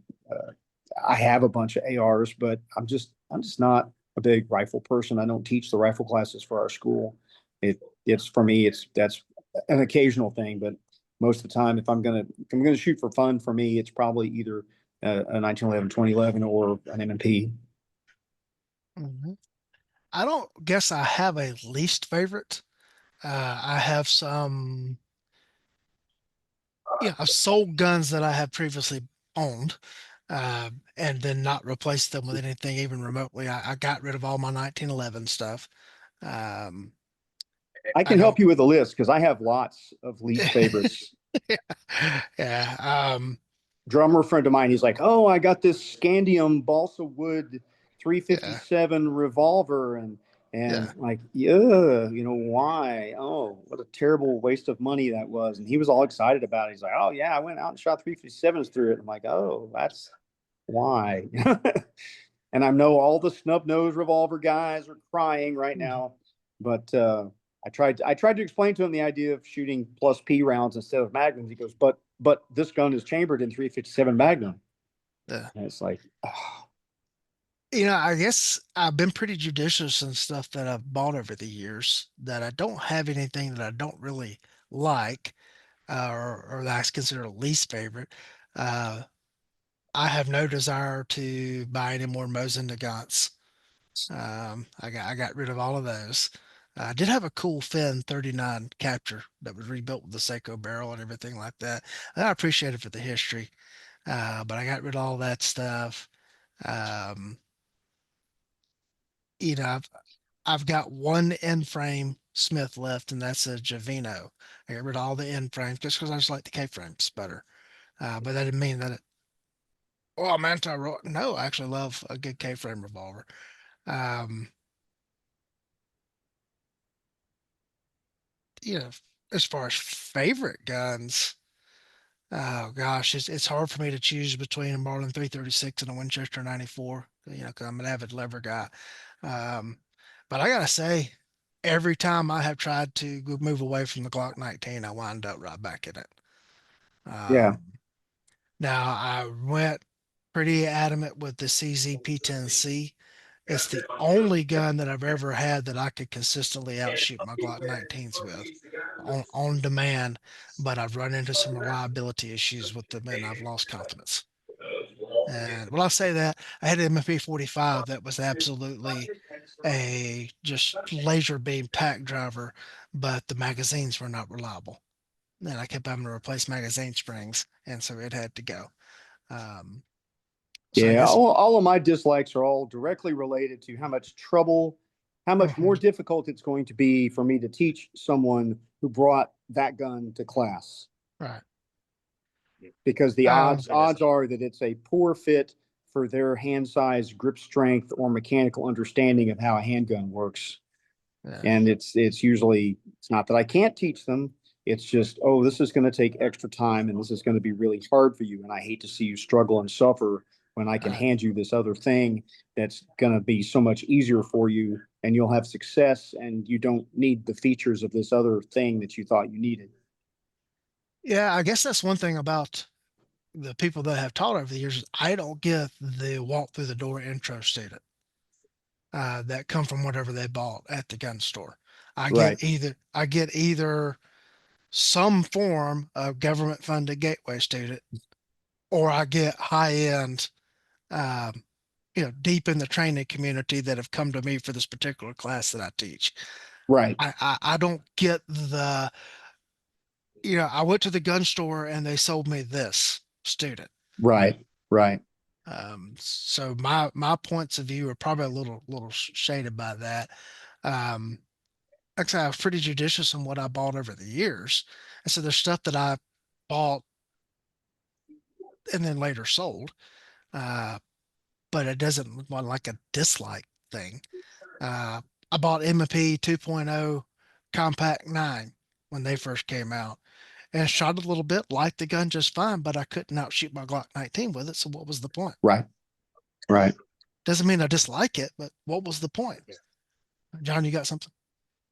C: I have a bunch of ARs, but I'm just not a big rifle person. I don't teach the rifle classes for our school. It's for me, that's an occasional thing, but most of the time, if I'm gonna shoot for fun, for me, it's probably either a 1911, 2011, or an M&P.
A: Mm-hmm. I don't guess I have a least favorite. I have some, I've sold guns that I have previously owned, and then not replaced them with anything even remotely. I got rid of all my 1911 stuff. Um,
C: I
A: I
C: can help
A: don't.
C: you with a list because I have lots of least favorites.
A: Yeah.
C: Drummer friend of mine, he's like, "Oh, I got this Scandium balsa wood
A: Yeah.
C: 357 revolver,"
A: Yeah.
C: and like, yeah, why? Oh, what a terrible waste of money that was. And he was all excited about it. He's like, "Oh yeah, I went out and shot 357s through it." I'm like, "Oh, that's why." And I know all the snub nose revolver guys are crying right now, but I tried to explain to him the idea of shooting plus P rounds instead of magnums. He goes, but this gun is chambered in 357 Magnum.
A: Yeah.
C: And it's like, oh.
A: I guess I've been pretty judicious in stuff that I've bought over the years, that I don't have anything that I don't really like, or that I consider a least favorite. Uh, I have no desire to buy any more Mosin Nagants. I got rid of all of those. I did have a cool Finn 39 Capture that was rebuilt with the Seiko barrel and everything like that. I appreciate it for the history, but I got rid of all that stuff. Um, you know, I've got one end frame Smith left, and that's a Javino. I got rid of all the end frames just because I just like the K frames better. But that didn't mean that oh, I'm anti. No, I actually love a good K frame revolver. Um, you know, as far as favorite guns, oh gosh, it's hard for me to choose between a Marlin 336 and a Winchester 94. Because I'm an avid lever guy. Um, but I gotta say, every time I have tried to move away from the Glock 19, I wind up right back in it.
C: Yeah.
A: Um, Now I went pretty adamant with the CZ P10C. It's the only gun that I've ever had that I could consistently outshoot my Glock 19s with on demand, but I've run into some reliability issues with them and I've lost confidence. And when I say that, I had an MP 45 that was absolutely a just laser beam pack driver, but the magazines were not reliable. And I kept having to replace magazine springs, and so it had to go. Um, so I
C: Yeah,
A: guess,
C: all of my dislikes are all directly related to how much trouble, how much more
A: mhm,
C: difficult it's going to be for me to teach someone who brought that gun to class.
A: right.
C: Because the
A: Um,
C: odds are that it's a poor fit for their hand size, grip strength, or mechanical understanding of how a handgun works.
A: yeah,
C: And it's usually, it's not that I can't teach them. It's just, oh, this is going to take extra time and this is going to be really hard for you. And I hate to see you struggle and suffer when I can
A: right.
C: hand you this other thing that's going to be so much easier for you and you'll have success and you don't need the features of this other thing that you thought you needed.
A: Yeah, I guess that's one thing about the people that have taught over the years is I don't get the walk through the door intro student that come from whatever they bought at the gun store.
C: Right.
A: I get either some form of government funded gateway student, or I get high end, um, deep in the training community that have come to me for this particular class that I teach.
C: Right.
A: I don't get I went to the gun store and they sold me this student.
C: Right. Right.
A: So my points of view are probably a little shaded by that. Um, Actually, I was pretty judicious in what I bought over the years, and so there's stuff that I bought and then later sold, uh, but it doesn't look like a dislike thing. Uh, I bought M&P 2.0 Compact 9 when they first came out and shot a little bit, liked the gun just fine, but I couldn't outshoot my Glock 19 with it. So what was the point?
C: Right. Right.
A: Doesn't mean I dislike it, but what was the point? John, you got something?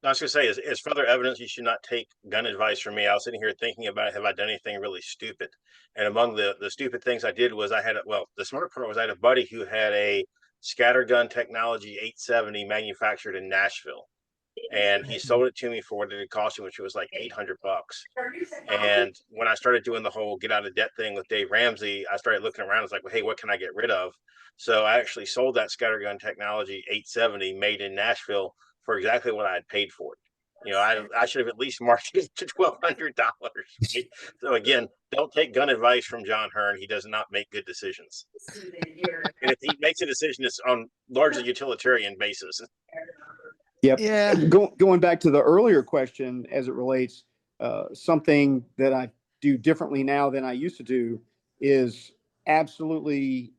B: I was going to say, as further evidence, you should not take gun advice from me. I was sitting here thinking about, have I done anything really stupid? And among the stupid things I did was the smart part was I had a buddy who had a scattergun technology 870 manufactured in Nashville. And he sold it to me for what it had cost him, which was like $800. And when I started doing the whole get out of debt thing with Dave Ramsey, I started looking around. I was like, well, hey, what can I get rid of? So I actually sold that scattergun technology 870 made in Nashville for exactly what I had paid for it. I should have at least marked it to $1,200. Right? So again, don't take gun advice from John Hearne. He does not make good decisions. And if he makes a decision, it's on largely utilitarian basis.
C: Yep.
A: Yeah,
C: Going back to the earlier question as it relates, something that I do differently now than I used to do is absolutely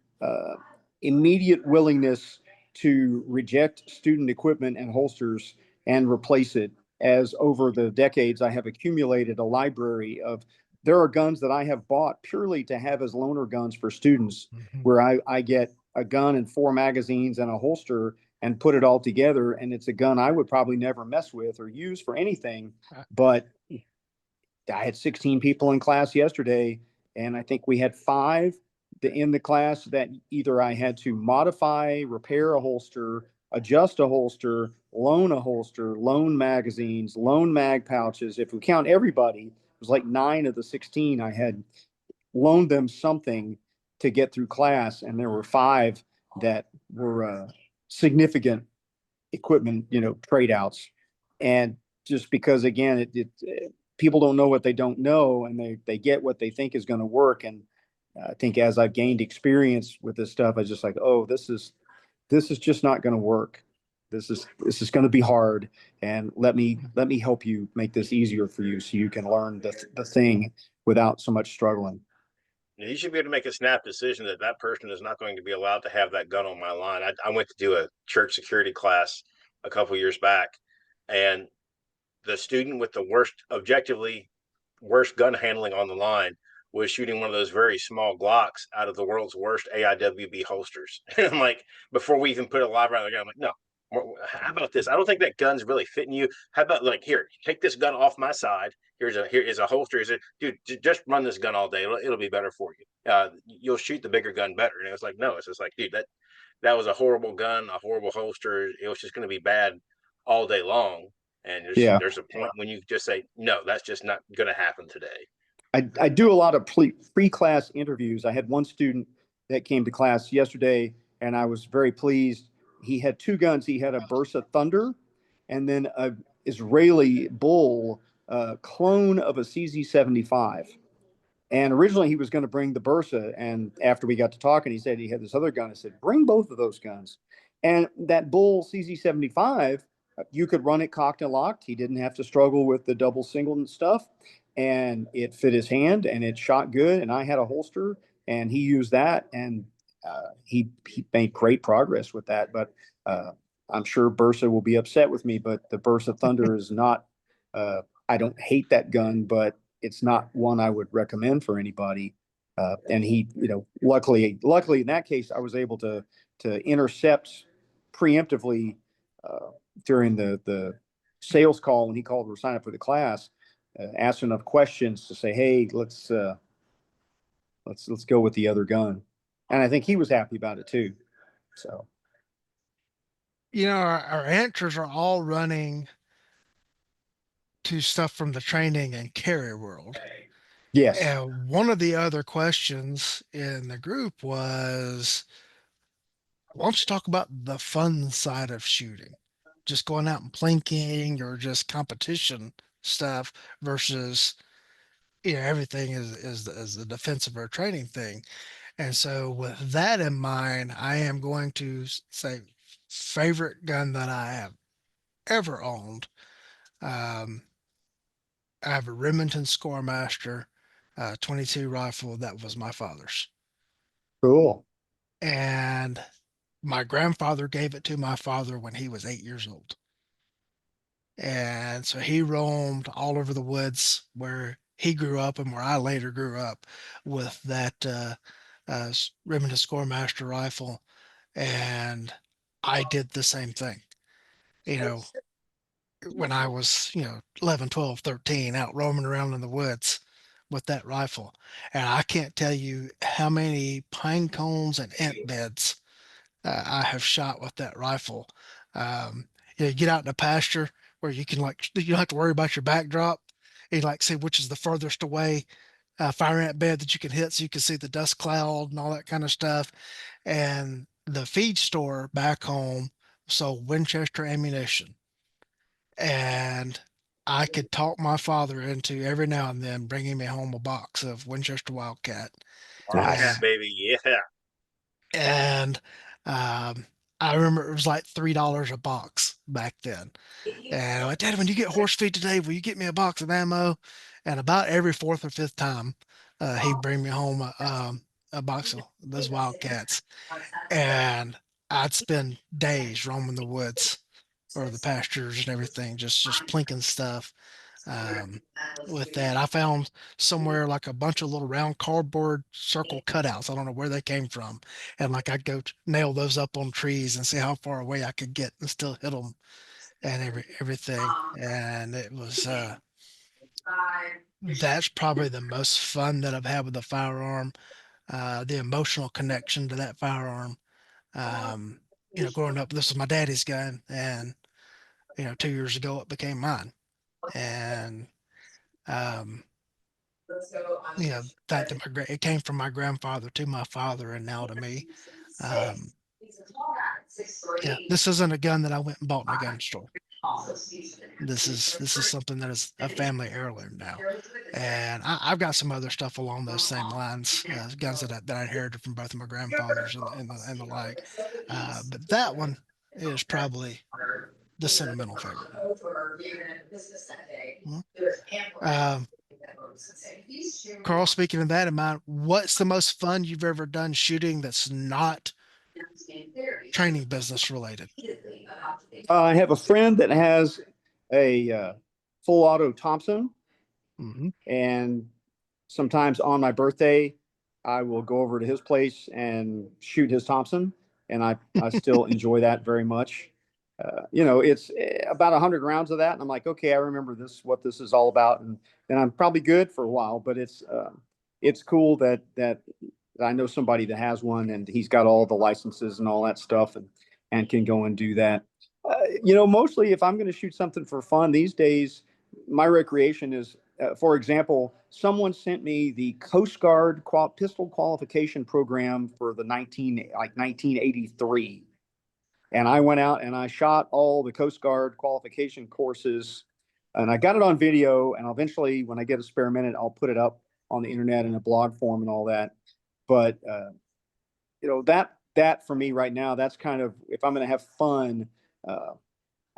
C: immediate willingness to reject student equipment and holsters and replace it. As over the decades, I have accumulated a library of, there are guns that I have bought purely to have as loaner guns for students
A: mhm,
C: where I get a gun and four magazines and a holster and put it all together. And it's a gun I would probably never mess with or use for anything. But I had 16 people in class yesterday, and I think we had five in the class that either I had to modify, repair a holster, adjust a holster, loan magazines, loan mag pouches. If we count everybody, it was like 9 of the 16 I had loaned them something to get through class, and there were five that were significant equipment, trade outs. And just because, again, people don't know what they don't know, and they get what they think is going to work. And I think as I've gained experience with this stuff, I was just like, oh, this is just not going to work. This is going to be hard, and let me help you make this easier for you so you can learn the thing without so much struggling.
B: You should be able to make a snap decision that that person is not going to be allowed to have that gun on my line. I went to do a church security class a couple years back, and the student with the objectively worst gun handling on the line was shooting one of those very small Glocks out of the world's worst AIWB holsters. And I'm like, before we even put a live round, I'm like, no, how about this? I don't think that gun's really fitting you. How about, like, here, take this gun off my side. Here is a holster. Is it, dude? Just run this gun all day. It'll be better for you. You'll shoot the bigger gun better. And it was like, no, it's just like, dude, that was a horrible gun, a horrible holster. It was just going to be bad all day long. And
C: Yeah.
B: there's a point when you just say, no, that's just not going to happen today.
C: I do a lot of pre-class interviews. I had one student that came to class yesterday, and I was very pleased. He had two guns. He had a Bursa Thunder, and then a Israeli Bull clone of a CZ75. And originally he was going to bring the Bursa. And after we got to talking, he said he had this other gun. I said, bring both of those guns. And that Bull CZ75, you could run it cocked and locked. He didn't have to struggle with the double single and stuff. And it fit his hand and it shot good. And I had a holster and he used that. And he made great progress with that. But I'm sure Bursa will be upset with me. But the Bursa Thunder is not, I don't hate that gun, but it's not one I would recommend for anybody. And he, luckily in that case, I was able to intercept preemptively during the sales call when he called to sign up for the class, asked enough questions to say, hey, let's go with the other gun. And I think he was happy about it too. So,
A: Our answers are all running to stuff from the training and carry world.
C: yes.
A: And one of the other questions in the group was, why don't you talk about the fun side of shooting? Just going out and plinking or just competition stuff versus, everything is the defensive or training thing. And so with that in mind, I am going to say favorite gun that I have ever owned. Um, I have a Remington Scoremaster 22 rifle that was my father's.
C: Cool.
A: And my grandfather gave it to my father when he was 8 years old. And so he roamed all over the woods where he grew up and where I later grew up with that Remington Scoremaster rifle. And I did the same thing. You know, when I was, 11, 12, 13, out roaming around in the woods with that rifle. And I can't tell you how many pine cones and ant beds I have shot with that rifle. You get out in the pasture where you can, like, you don't have to worry about your backdrop. You like see which is the furthest away fire ant bed that you can hit so you can see the dust cloud and all that kind of stuff. And the feed store back home sold Winchester ammunition. And I could talk my father into every now and then bringing me home a box of Winchester Wildcat.
B: Yeah,
A: And,
C: Nice.
B: baby. Yeah.
A: and um, I remember it was like $3 a box back then. And I went, Dad, when you get horse feed today, will you get me a box of ammo? And about every fourth or fifth time, he'd bring me home a box of those Wildcats. And I'd spend days roaming the woods or the pastures and everything, just plinking stuff. Um, with that. I found somewhere like a bunch of little round cardboard circle cutouts. I don't know where they came from. And like I'd go nail those up on trees and see how far away I could get and still hit them and everything. And it was, that's probably the most fun that I've had with a firearm. The emotional connection to that firearm. Um, growing up, this was my daddy's gun, and 2 years ago it became mine. And um, fact that it came from my grandfather to my father, and now to me. Um, yeah, this isn't a gun that I went and bought in a gun store. This is something that is a family heirloom now, and I've got some other stuff along those same lines, guns that I inherited from both of my grandfathers and the like. But that one is probably the sentimental favorite one. Mhm. Um, Carl, speaking of that in mind, what's the most fun you've ever done shooting that's not training business related?
C: I have a friend that has a full auto Thompson,
A: Hmm.
C: and sometimes on my birthday, I will go over to his place and shoot his Thompson, and I still enjoy that very much. It's about 100 rounds of that, and I'm like, okay, I remember what this is all about, and I'm probably good for a while. But it's cool that I know somebody that has one, and he's got all the licenses and all that stuff, and can go and do that. Mostly if I'm going to shoot something for fun these days, my recreation is, for example, someone sent me the Coast Guard pistol qualification program for the 1983, and I went out and I shot all the Coast Guard qualification courses, and I got it on video. And eventually, when I get a spare minute, I'll put it up on the internet in a blog form and all that. But that for me right now, that's kind of, if I'm going to have fun, uh,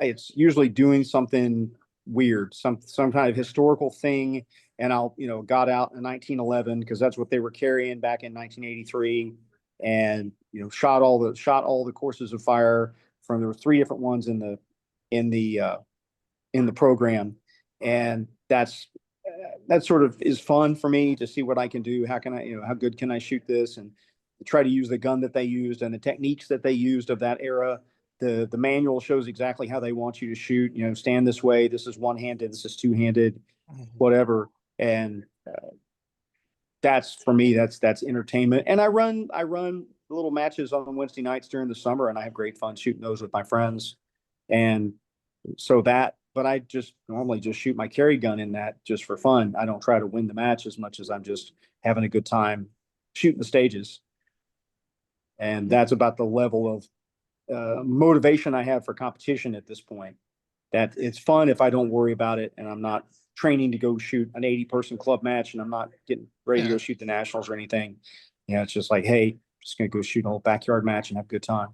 C: it's usually doing something weird, some kind of historical thing. And I'll, got out in 1911 because that's what they were carrying back in 1983, and shot all the courses of fire from, there were three different ones in the uh, in the program. And that sort of is fun for me to see what I can do. How can I, how good can I shoot this, and try to use the gun that they used and the techniques that they used of that era. The manual shows exactly how they want you to shoot. Stand this way. This is one handed. This is two handed.
A: Hmm.
C: Whatever. And that's for me. That's entertainment. And I run little matches on Wednesday nights during the summer, and I have great fun shooting those with my friends. And so but I just normally just shoot my carry gun in that just for fun. I don't try to win the match as much as I'm just having a good time shooting the stages. And that's about the level of motivation I have for competition at this point. That it's fun if I don't worry about it, and I'm not training to go shoot an 80-person club match, and I'm not getting ready to
A: Yeah,
C: go shoot the nationals or anything. It's just like, hey, just gonna go shoot a little backyard match and have a good time.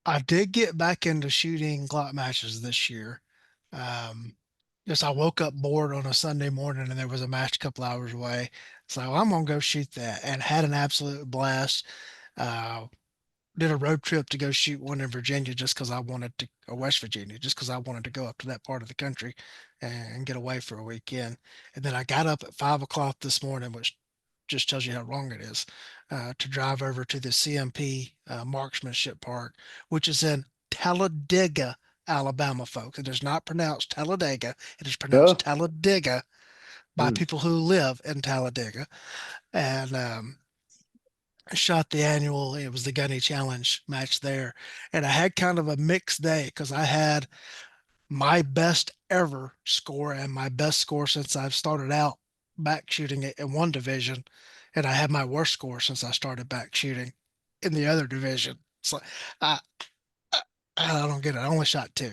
A: I did get back into shooting Glock matches this year. Um, just I woke up bored on a Sunday morning and there was a match a couple hours away. So I'm gonna go shoot that and had an absolute blast. Uh, did a road trip to go shoot one in Virginia just because I wanted to, or West Virginia, just because I wanted to go up to that part of the country and get away for a weekend. And then I got up at 5 o'clock this morning, which just tells you how wrong it is, to drive over to the CMP Marksmanship Park, which is in Talladega, Alabama, folks. It is not pronounced Talladega. It is pronounced
C: Oh,
A: Talladega by
C: mm,
A: people who live in Talladega. And I shot the annual, it was the Gunny Challenge match there. And I had kind of a mixed day because I had my best ever score and my best score since I've started out back shooting it in one division. And I had my worst score since I started back shooting in the other division. So I, I, I don't get it. I only shot two.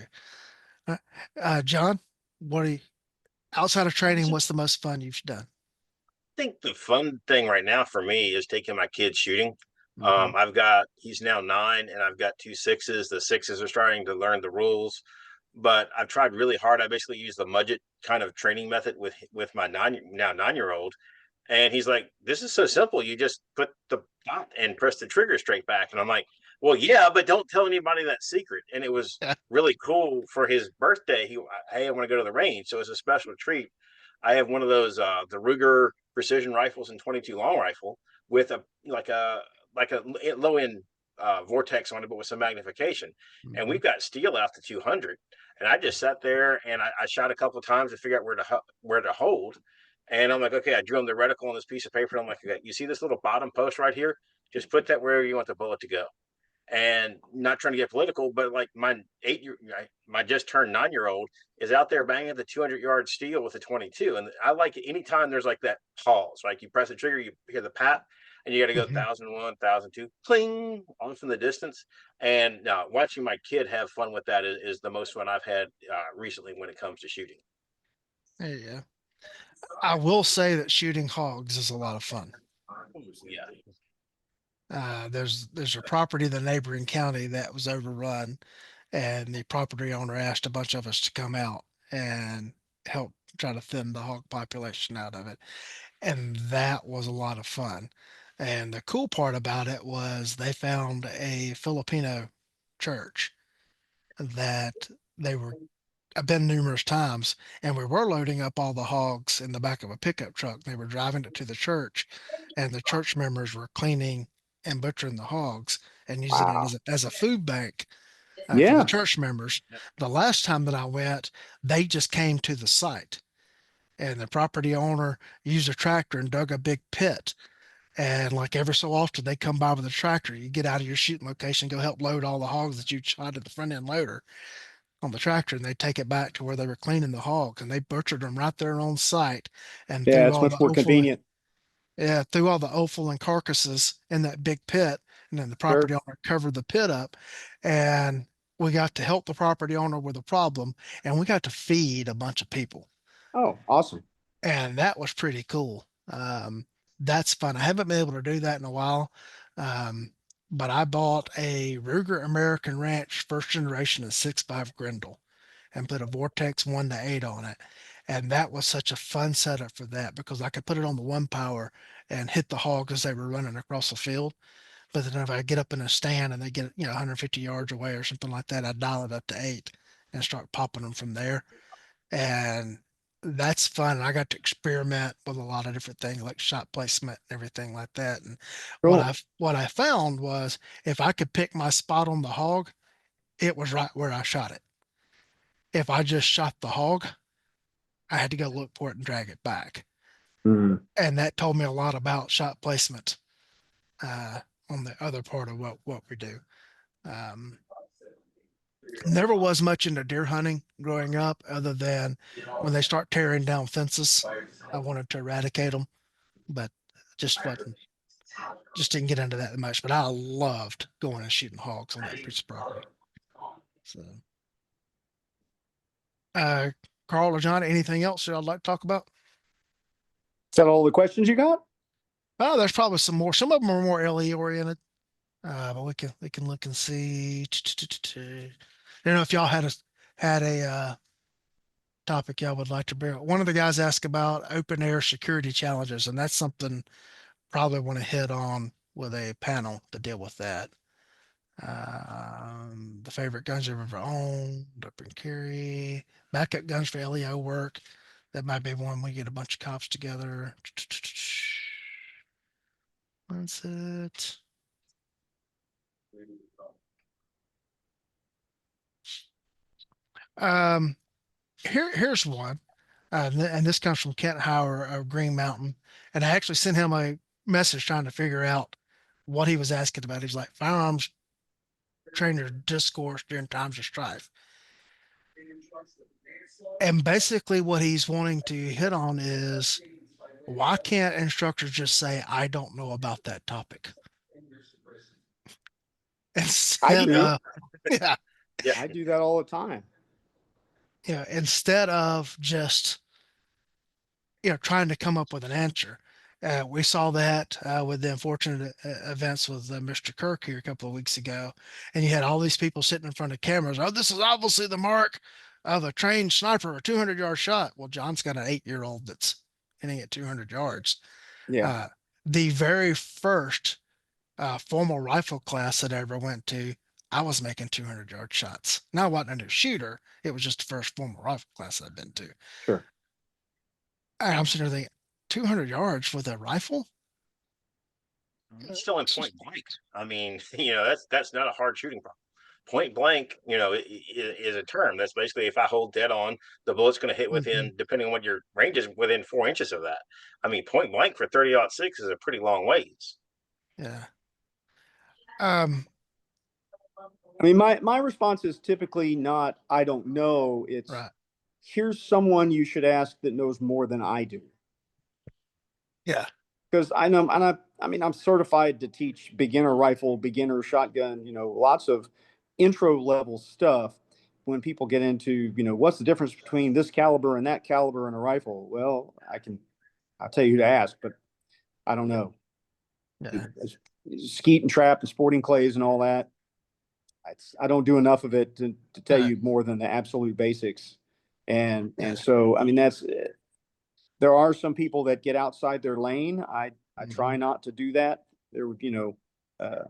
A: Uh, John, what do you, outside of training, what's the most fun you've done?
B: Think the fun thing right now for me is taking my kid shooting.
A: Hmm.
B: He's now 9, and I've got two sixes. The sixes are starting to learn the rules, but I've tried really hard. I basically use the Mudget kind of training method with my 9-year old, and he's like, "This is so simple. You just put the dot and press the trigger straight back." And I'm like, Well, yeah, but don't tell anybody that secret. And it was
A: Yeah.
B: really cool for his birthday. Hey, I want to go to the range, so it was a special treat. I have one of those the Ruger precision rifles and 22 long rifle with a low end vortex on it, but with some magnification. And
A: Mhm.
B: we've got steel out to 200. And I just sat there and I shot a couple of times to figure out where to hold. And I'm like, okay, I drew on the reticle on this piece of paper. And I'm like, okay, you see this little bottom post right here? Just put that wherever you want the bullet to go. And not trying to get political, but like my just turned 9-year old is out there banging the 200-yard steel with a 22. And I like it anytime there's like that pause, like you press the trigger, you hear the pat, and you got to go
A: Mhm.
B: 1,001, 1,002, cling, off in the distance. And watching my kid have fun with that is the most fun I've had recently when it comes to shooting.
A: There you go. I will say that shooting hogs is a lot of fun.
B: Yeah.
A: There's a property in the neighboring county that was overrun, and the property owner asked a bunch of us to come out and help try to thin the hog population out of it. And that was a lot of fun. And the cool part about it was they found a Filipino church that they were I've been numerous times, and we were loading up all the hogs in the back of a pickup truck. They were driving it to the church, and the church members were cleaning and butchering the hogs and using it
C: Wow.
A: as a food bank for the
C: Yeah.
A: church members. The last time that I went, they just came to the site, and the property owner used a tractor and dug a big pit. And like every so often, they come by with a tractor. You get out of your shooting location, go help load all the hogs that you shot at the front end loader on the tractor, and they take it back to where they were cleaning the hogs, and they butchered them right there on site and
C: Yeah.
A: threw
C: It's
A: all
C: much
A: the
C: more
A: offal,
C: convenient.
A: yeah, threw all the offal and carcasses in that big pit, and then the property
C: Sure.
A: owner covered the pit up, and we got to help the property owner with a problem, and we got to feed a bunch of people,
C: Oh, awesome.
A: and that was pretty cool. That's fun. I haven't been able to do that in a while. But I bought a Ruger American Ranch first generation of 6.5 Grendel and put a Vortex 1 to 8 on it. And that was such a fun setup for that because I could put it on the 1 power and hit the hogs as they were running across the field. But then if I get up in a stand and they get, 150 yards away or something like that, I dial it up to 8 and start popping them from there. And that's fun. I got to experiment with a lot of different things like shot placement and everything like that. And
C: Cool.
A: what I found was if I could pick my spot on the hog, it was right where I shot it. If I just shot the hog, I had to go look for it and drag it back.
C: Mhm.
A: And that told me a lot about shot placement uh, on the other part of what we do. Um, Never was much into deer hunting growing up, other than when they start tearing down fences. I wanted to eradicate them, but just wasn't just didn't get into that much. But I loved going and shooting hogs on that piece of property. So, uh, Carl or John, anything else that I'd like to talk about?
C: Is that all the questions you got?
A: Oh, there's probably some more. Some of them are more LE oriented, but we can look and see. I don't know if y'all had a topic y'all would like to bring up. One of the guys asked about open air security challenges, and that's something probably want to hit on with a panel to deal with that. The favorite guns you've ever owned, open carry, backup guns for LEO work. That might be one we get a bunch of cops together. That's it. Um, here's one, and this comes from Kent Hauer of Green Mountain, and I actually sent him a message trying to figure out what he was asking about. He's like firearms trainer discourse during times of strife, and basically what he's wanting to hit on is why can't instructors just say I don't know about that topic
C: I
A: instead
C: do.
A: of yeah,
B: Yeah.
C: I do that all the time.
A: instead of just trying to come up with an answer. We saw that with the unfortunate events with Mr. Kirk here a couple of weeks ago, and you had all these people sitting in front of cameras. Oh, this is obviously the mark of a trained sniper, a 200-yard shot. Well, John's got an 8-year-old that's hitting at 200 yards.
C: Yeah.
A: Uh, the very first formal rifle class that I ever went to, I was making 200-yard shots. Now I wasn't a new shooter. It was just the first formal rifle class I'd been to.
C: Sure.
A: And I'm sitting there thinking, 200 yards with a rifle?
B: Still in point blank. I mean, that's not a hard shooting problem. Point blank, is a term. That's basically if I hold dead on, the bullet's going to hit
A: Mm-hmm.
B: within, depending on what your range is, within 4 inches of that. I mean, point blank for 30-06 is a pretty long ways.
A: Yeah. Um,
C: I mean, my response is typically not, I don't know. It's,
A: right.
C: here's someone you should ask that knows more than I do.
A: Yeah.
C: Because I know, and I mean, I'm certified to teach beginner rifle, beginner shotgun, lots of intro level stuff. When people get into, what's the difference between this caliber and that caliber in a rifle? Well, I'll tell you who to ask, but I don't know.
A: Yeah.
C: Skeet and trap and sporting clays and all that. I don't do enough of it to tell
A: Right.
C: you more than the absolute basics. And
A: Yeah.
C: so, I mean, there are some people that get outside their lane. I try
A: Mm-hmm.
C: not to do that. There would, uh,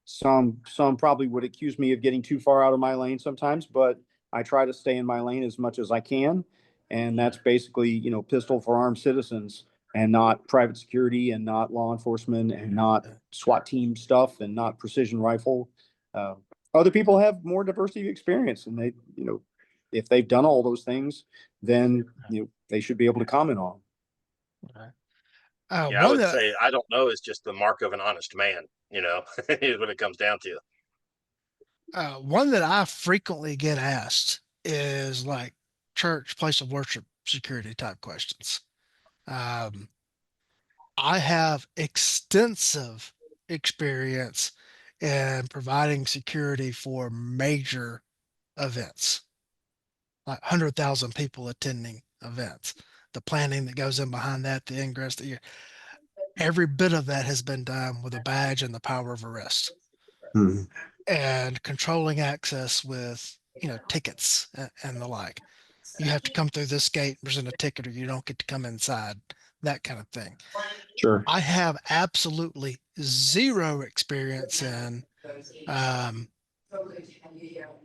C: some probably would accuse me of getting too far out of my lane sometimes, but I try to stay in my lane as much as I can. And that's basically, pistol for armed citizens and not private security and not law enforcement and not
A: Yeah.
C: SWAT team stuff and not precision rifle. Uh, Other people have more diversity of experience and they, if they've done all those things, then, they should be able to comment on.
A: Right.
B: Yeah, I
A: One
B: would
A: that
B: say I don't know is just the mark of an honest man. Is what it comes down to.
A: one that I frequently get asked is like church, place of worship, security type questions. Um, I have extensive experience in providing security for major events, like 100,000 people attending events. The planning that goes in behind that, the ingress, every bit of that has been done with a badge and the power of arrest
C: Mhm.
A: and controlling access with, tickets and the like. You have to come through this gate and present a ticket or you don't get to come inside, that kind of thing.
C: Sure.
A: I have absolutely zero experience in um,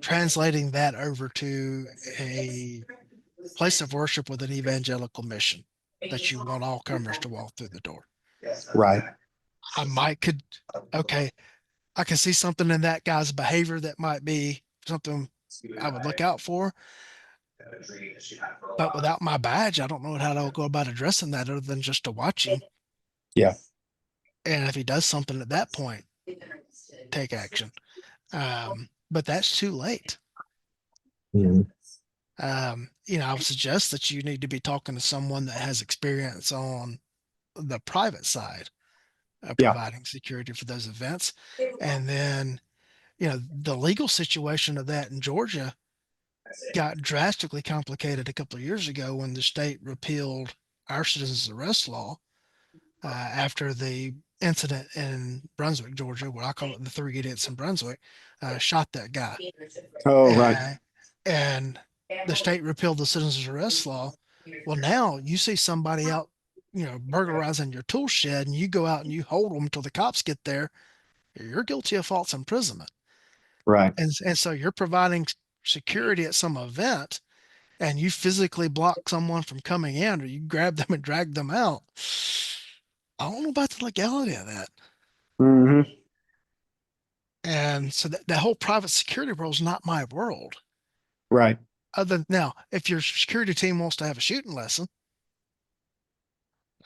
A: translating that over to a place of worship with an evangelical mission that you want all comers to walk through the door.
C: Right.
A: I might could okay, I can see something in that guy's behavior that might be something I would look out for, but without my badge, I don't know how to go about addressing that other than just to watch him.
C: Yeah.
A: And if he does something at that point, take action. But that's too late.
C: Mhm.
A: I would suggest that you need to be talking to someone that has experience on the private side of
C: Yeah.
A: providing security for those events. And then, the legal situation of that in Georgia got drastically complicated a couple of years ago when the state repealed our citizens arrest law after the incident in Brunswick, Georgia, what I call it the three idiots in Brunswick, shot that guy.
C: Oh, right.
A: And the state repealed the citizens arrest law. Well, now you see somebody out, burglarizing your tool shed and you go out and you hold them until the cops get there, you're guilty of false imprisonment.
C: Right.
A: And so you're providing security at some event and you physically block someone from coming in or you grab them and drag them out. I don't know about the legality of that.
C: Hmm.
A: And so that whole private security world is not my world.
C: Right.
A: Other than now, if your security team wants to have a shooting lesson,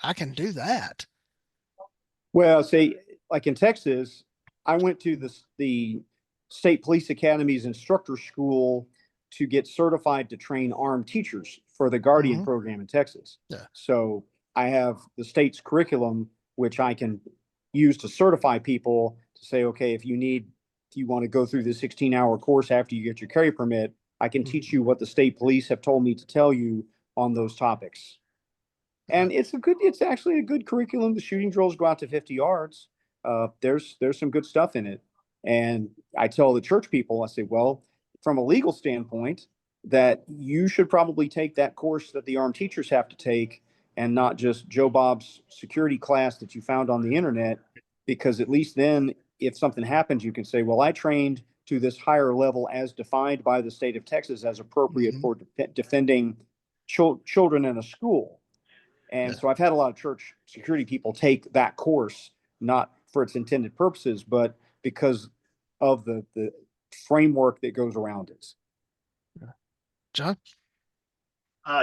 A: I can do that.
C: Well, see, like in Texas, I went to the state police academy's instructor school to get certified to train armed teachers for the Guardian
A: Hmm.
C: program in Texas.
A: Yeah.
C: So I have the state's curriculum, which I can use to certify people to say, okay, if you want to go through the 16-hour course after you get your carry permit, I can teach you what the state police have told me to tell you on those topics. And it's actually a good curriculum. The shooting drills go out to 50 yards. There's some good stuff in it. And I tell the church people, I say, well, from a legal standpoint, that you should probably take that course that the armed teachers have to take and not just Joe Bob's security class that you found on the internet. because at least then, if something happens, you can say, well, I trained to this higher level as defined by the state of Texas as appropriate
A: Mm-hmm.
C: for defending children in a school. And
A: Yeah.
C: so I've had a lot of church security people take that course, not for its intended purposes, but because of the framework that goes around it.
A: John?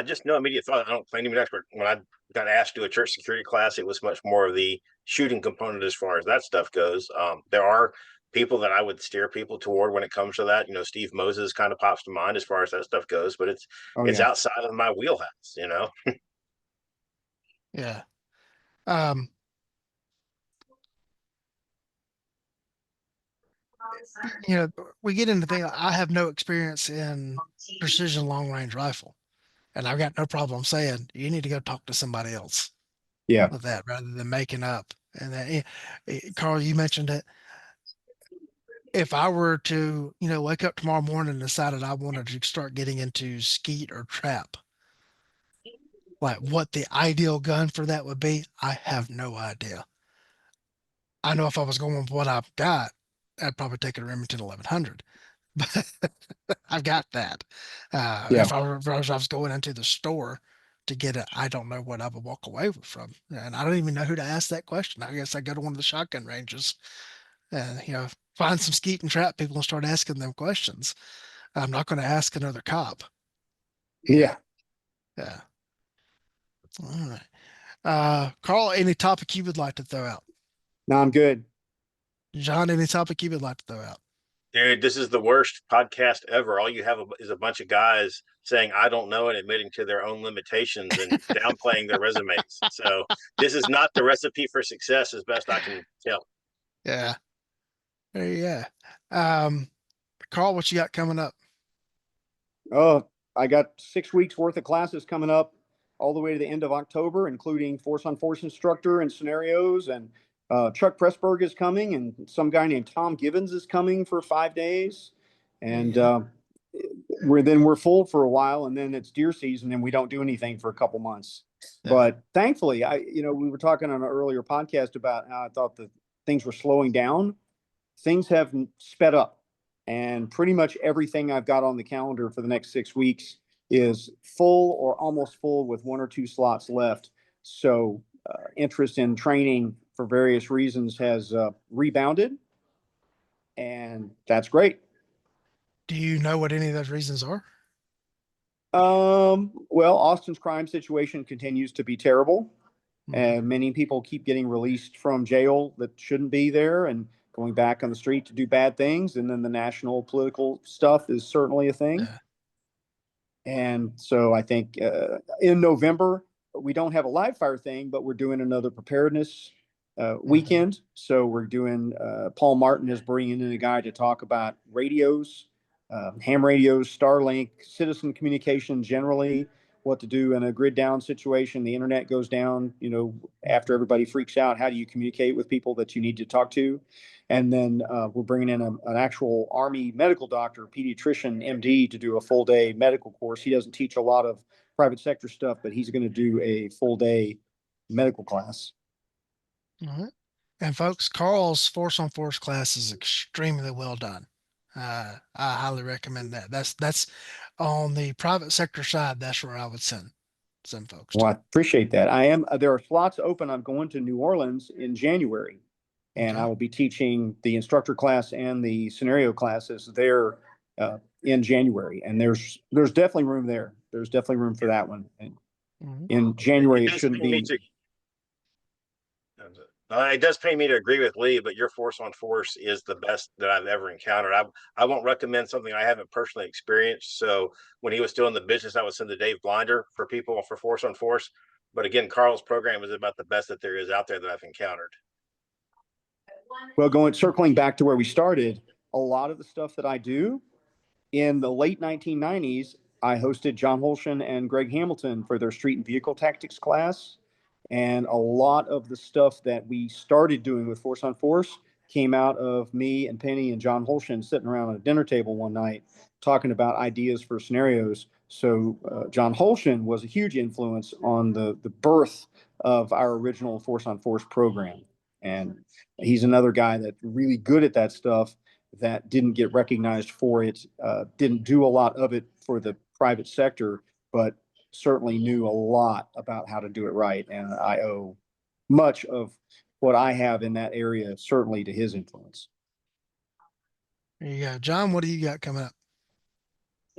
B: Just no immediate thought. I don't claim to be an expert. When I got asked to do a church security class, it was much more of the shooting component as far as that stuff goes. There are people that I would steer people toward when it comes to that. Steve Moses kind of pops to mind as far as that stuff goes, but it's
C: Oh
B: it's
C: yeah.
B: outside of my wheelhouse.
A: Yeah. Um, we get into things. I have no experience in precision long range rifle, and I've got no problem saying you need to go talk to somebody else
C: Yeah.
A: with that rather than making up. And then, Carl, you mentioned it. If I were to, wake up tomorrow morning and decided I wanted to start getting into skeet or trap, like what the ideal gun for that would be, I have no idea. I know if I was going with what I've got, I'd probably take a Remington 1100. But I've got that.
C: Yeah.
A: If I was going into the store to get it, I don't know what I would walk away from, and I don't even know who to ask that question. I guess I go to one of the shotgun ranges and find some skeet and trap people and start asking them questions. I'm not going to ask another cop.
C: Yeah.
A: Yeah. All right. Carl, any topic you would like to throw out?
C: No, I'm good.
A: John, any topic you would like to throw out?
B: Dude, this is the worst podcast ever. All you have is a bunch of guys saying I don't know and admitting to their own limitations and downplaying their resumes. So this is not the recipe for success, as best I can tell.
A: Yeah. There you go. Um, Carl, what you got coming up?
C: Oh, I got 6 weeks worth of classes coming up all the way to the end of October, including force on force instructor and scenarios. And Chuck Pressburg is coming, and some guy named Tom Givens is coming for 5 days. And
A: Yeah.
C: we're full for a while, and then it's deer season, and we don't do anything for a couple months.
A: Yeah.
C: But thankfully, we were talking on an earlier podcast about how I thought that things were slowing down. Things have sped up, and pretty much everything I've got on the calendar for the next 6 weeks is full or almost full with one or two slots left. So interest in training for various reasons has rebounded, and that's great.
A: Do you know what any of those reasons are?
C: Well, Austin's crime situation continues to be terrible,
A: Mhm.
C: and many people keep getting released from jail that shouldn't be there and going back on the street to do bad things. And then the national political stuff is certainly a thing.
A: Yeah.
C: And so I think in November, we don't have a live fire thing, but we're doing another preparedness
A: Mhm.
C: weekend. So we're doing, Paul Martin is bringing in a guy to talk about radios, ham radios, Starlink, citizen communication generally, what to do in a grid down situation. The internet goes down, after
A: Mhm.
C: everybody freaks out. How do you communicate with people that you need to talk to? And then we're bringing in an actual Army medical doctor, pediatrician, MD, to do a full day medical course. He doesn't teach a lot of private sector stuff, but he's going to do a full day medical class.
A: All right. And folks, Carl's force on force class is extremely well done. I highly recommend that. That's on the private sector side. That's where I would send folks
C: Well,
A: to.
C: I appreciate that. I am. There are slots open. I'm going to New Orleans in January, and I
A: Okay.
C: will be teaching the instructor class and the scenario classes there in January. And there's definitely room there. There's definitely room for that one. And
A: Mhm.
C: in
B: It,
C: January,
B: it
C: it
B: does
C: shouldn't
B: pay me
C: be.
B: to it does pay me to agree with Lee, but your force on force is the best that I've ever encountered. I won't recommend something I haven't personally experienced. So when he was still in the business, I would send the Dave Blinder for people for force on force. But again, Carl's program is about the best that there is out there that I've encountered.
C: Well, circling back to where we started, a lot of the stuff that I do in the late 1990s, I hosted John Holschen and Greg Hamilton for their street and vehicle tactics class. And a lot of the stuff that we started doing with Force on Force came out of me and Penny and John Holschen sitting around at a dinner table one night talking about ideas for scenarios. So John Holschen was a huge influence on the birth of our original Force on Force program. And he's another guy that really good at that stuff that didn't get recognized for it, didn't do a lot of it for the private sector, but certainly knew a lot about how to do it right. And I owe much of what I have in that area certainly to his influence.
A: There you go. John, what do you got coming up?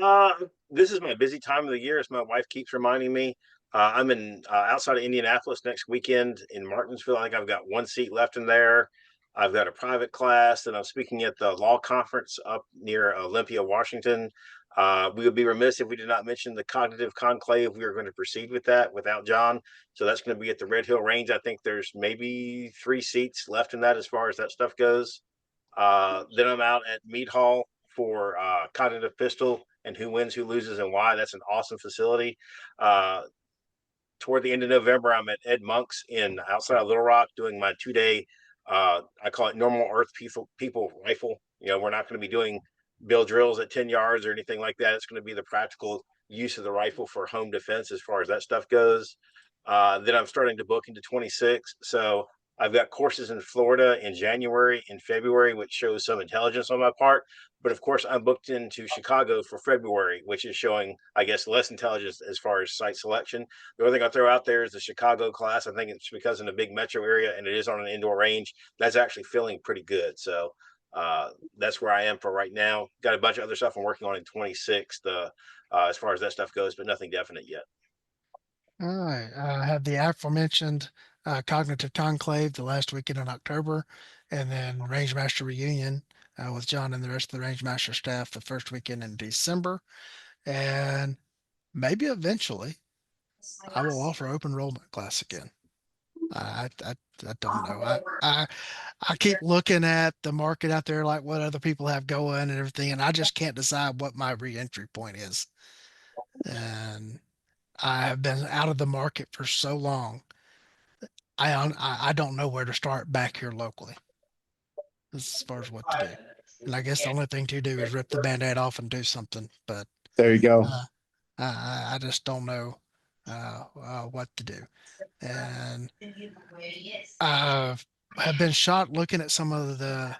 B: Uh, this is my busy time of the year, as my wife keeps reminding me. I'm in outside of Indianapolis next weekend in Martinsville. I think I've got one seat left in there. I've got a private class, and I'm speaking at the law conference up near Olympia, Washington. We would be remiss if we did not mention the cognitive conclave. We are going to proceed with that without John. So that's going to be at the Red Hill Range. I think there's maybe 3 seats left in that as far as that stuff goes. Then I'm out at Mead Hall for Cognitive Pistol and Who Wins, Who Loses, and Why. That's an awesome facility. Uh, Toward the end of November, I'm at Ed Monk's in outside of Little Rock doing my 2 day. I call it normal Earth people rifle. We're not going to be doing bill drills at 10 yards or anything like that. It's going to be the practical use of the rifle for home defense as far as that stuff goes. Then I'm starting to book into 26. So I've got courses in Florida in January and February, which shows some intelligence on my part. But of course, I'm booked into Chicago for February, which is showing, I guess, less intelligence as far as site selection. The other thing I'll throw out there is the Chicago class. I think it's because in a big metro area and it is on an indoor range, that's actually feeling pretty good. So that's where I am for right now. Got a bunch of other stuff I'm working on in 26, as far as that stuff goes, but nothing definite yet.
A: All right. I have the aforementioned Cognitive Conclave the last weekend in October, and then Rangemaster Reunion with John and the rest of the Rangemaster staff the first weekend in December. And maybe eventually I will offer open enrollment class again. I don't know. I keep looking at the market out there, like what other people have going and everything, and I just can't decide what my reentry point is. And I have been out of the market for so long. I don't know where to start back here locally as far as what to do. And I guess the only thing to do is rip the band-aid off and do something. But
C: There you go.
A: uh, I just don't know what to do. And I have been shocked looking at some of the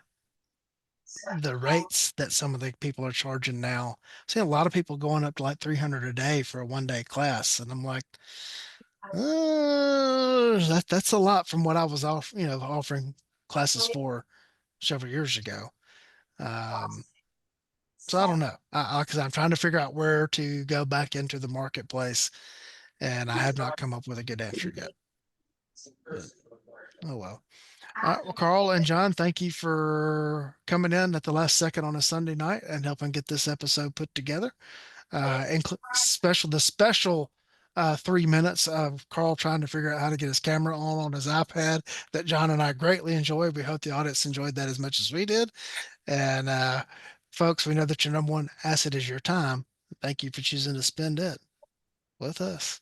A: rates that some of the people are charging now. I see a lot of people going up to like 300 a day for a 1 day class, and I'm like, that's a lot from what I was offering classes for several years ago. Um, so I don't know, because I'm trying to figure out where to go back into the marketplace, and I have not come up with a good answer yet. But, oh well. All right, well, Carl and John, thank you for coming in at the last second on a Sunday night and helping get this episode put together. And the special 3 minutes of Carl trying to figure out how to get his camera on his iPad that John and I greatly enjoyed. We hope the audience enjoyed that as much as we did. And folks, we know that your number one asset is your time. Thank you for choosing to spend it with us.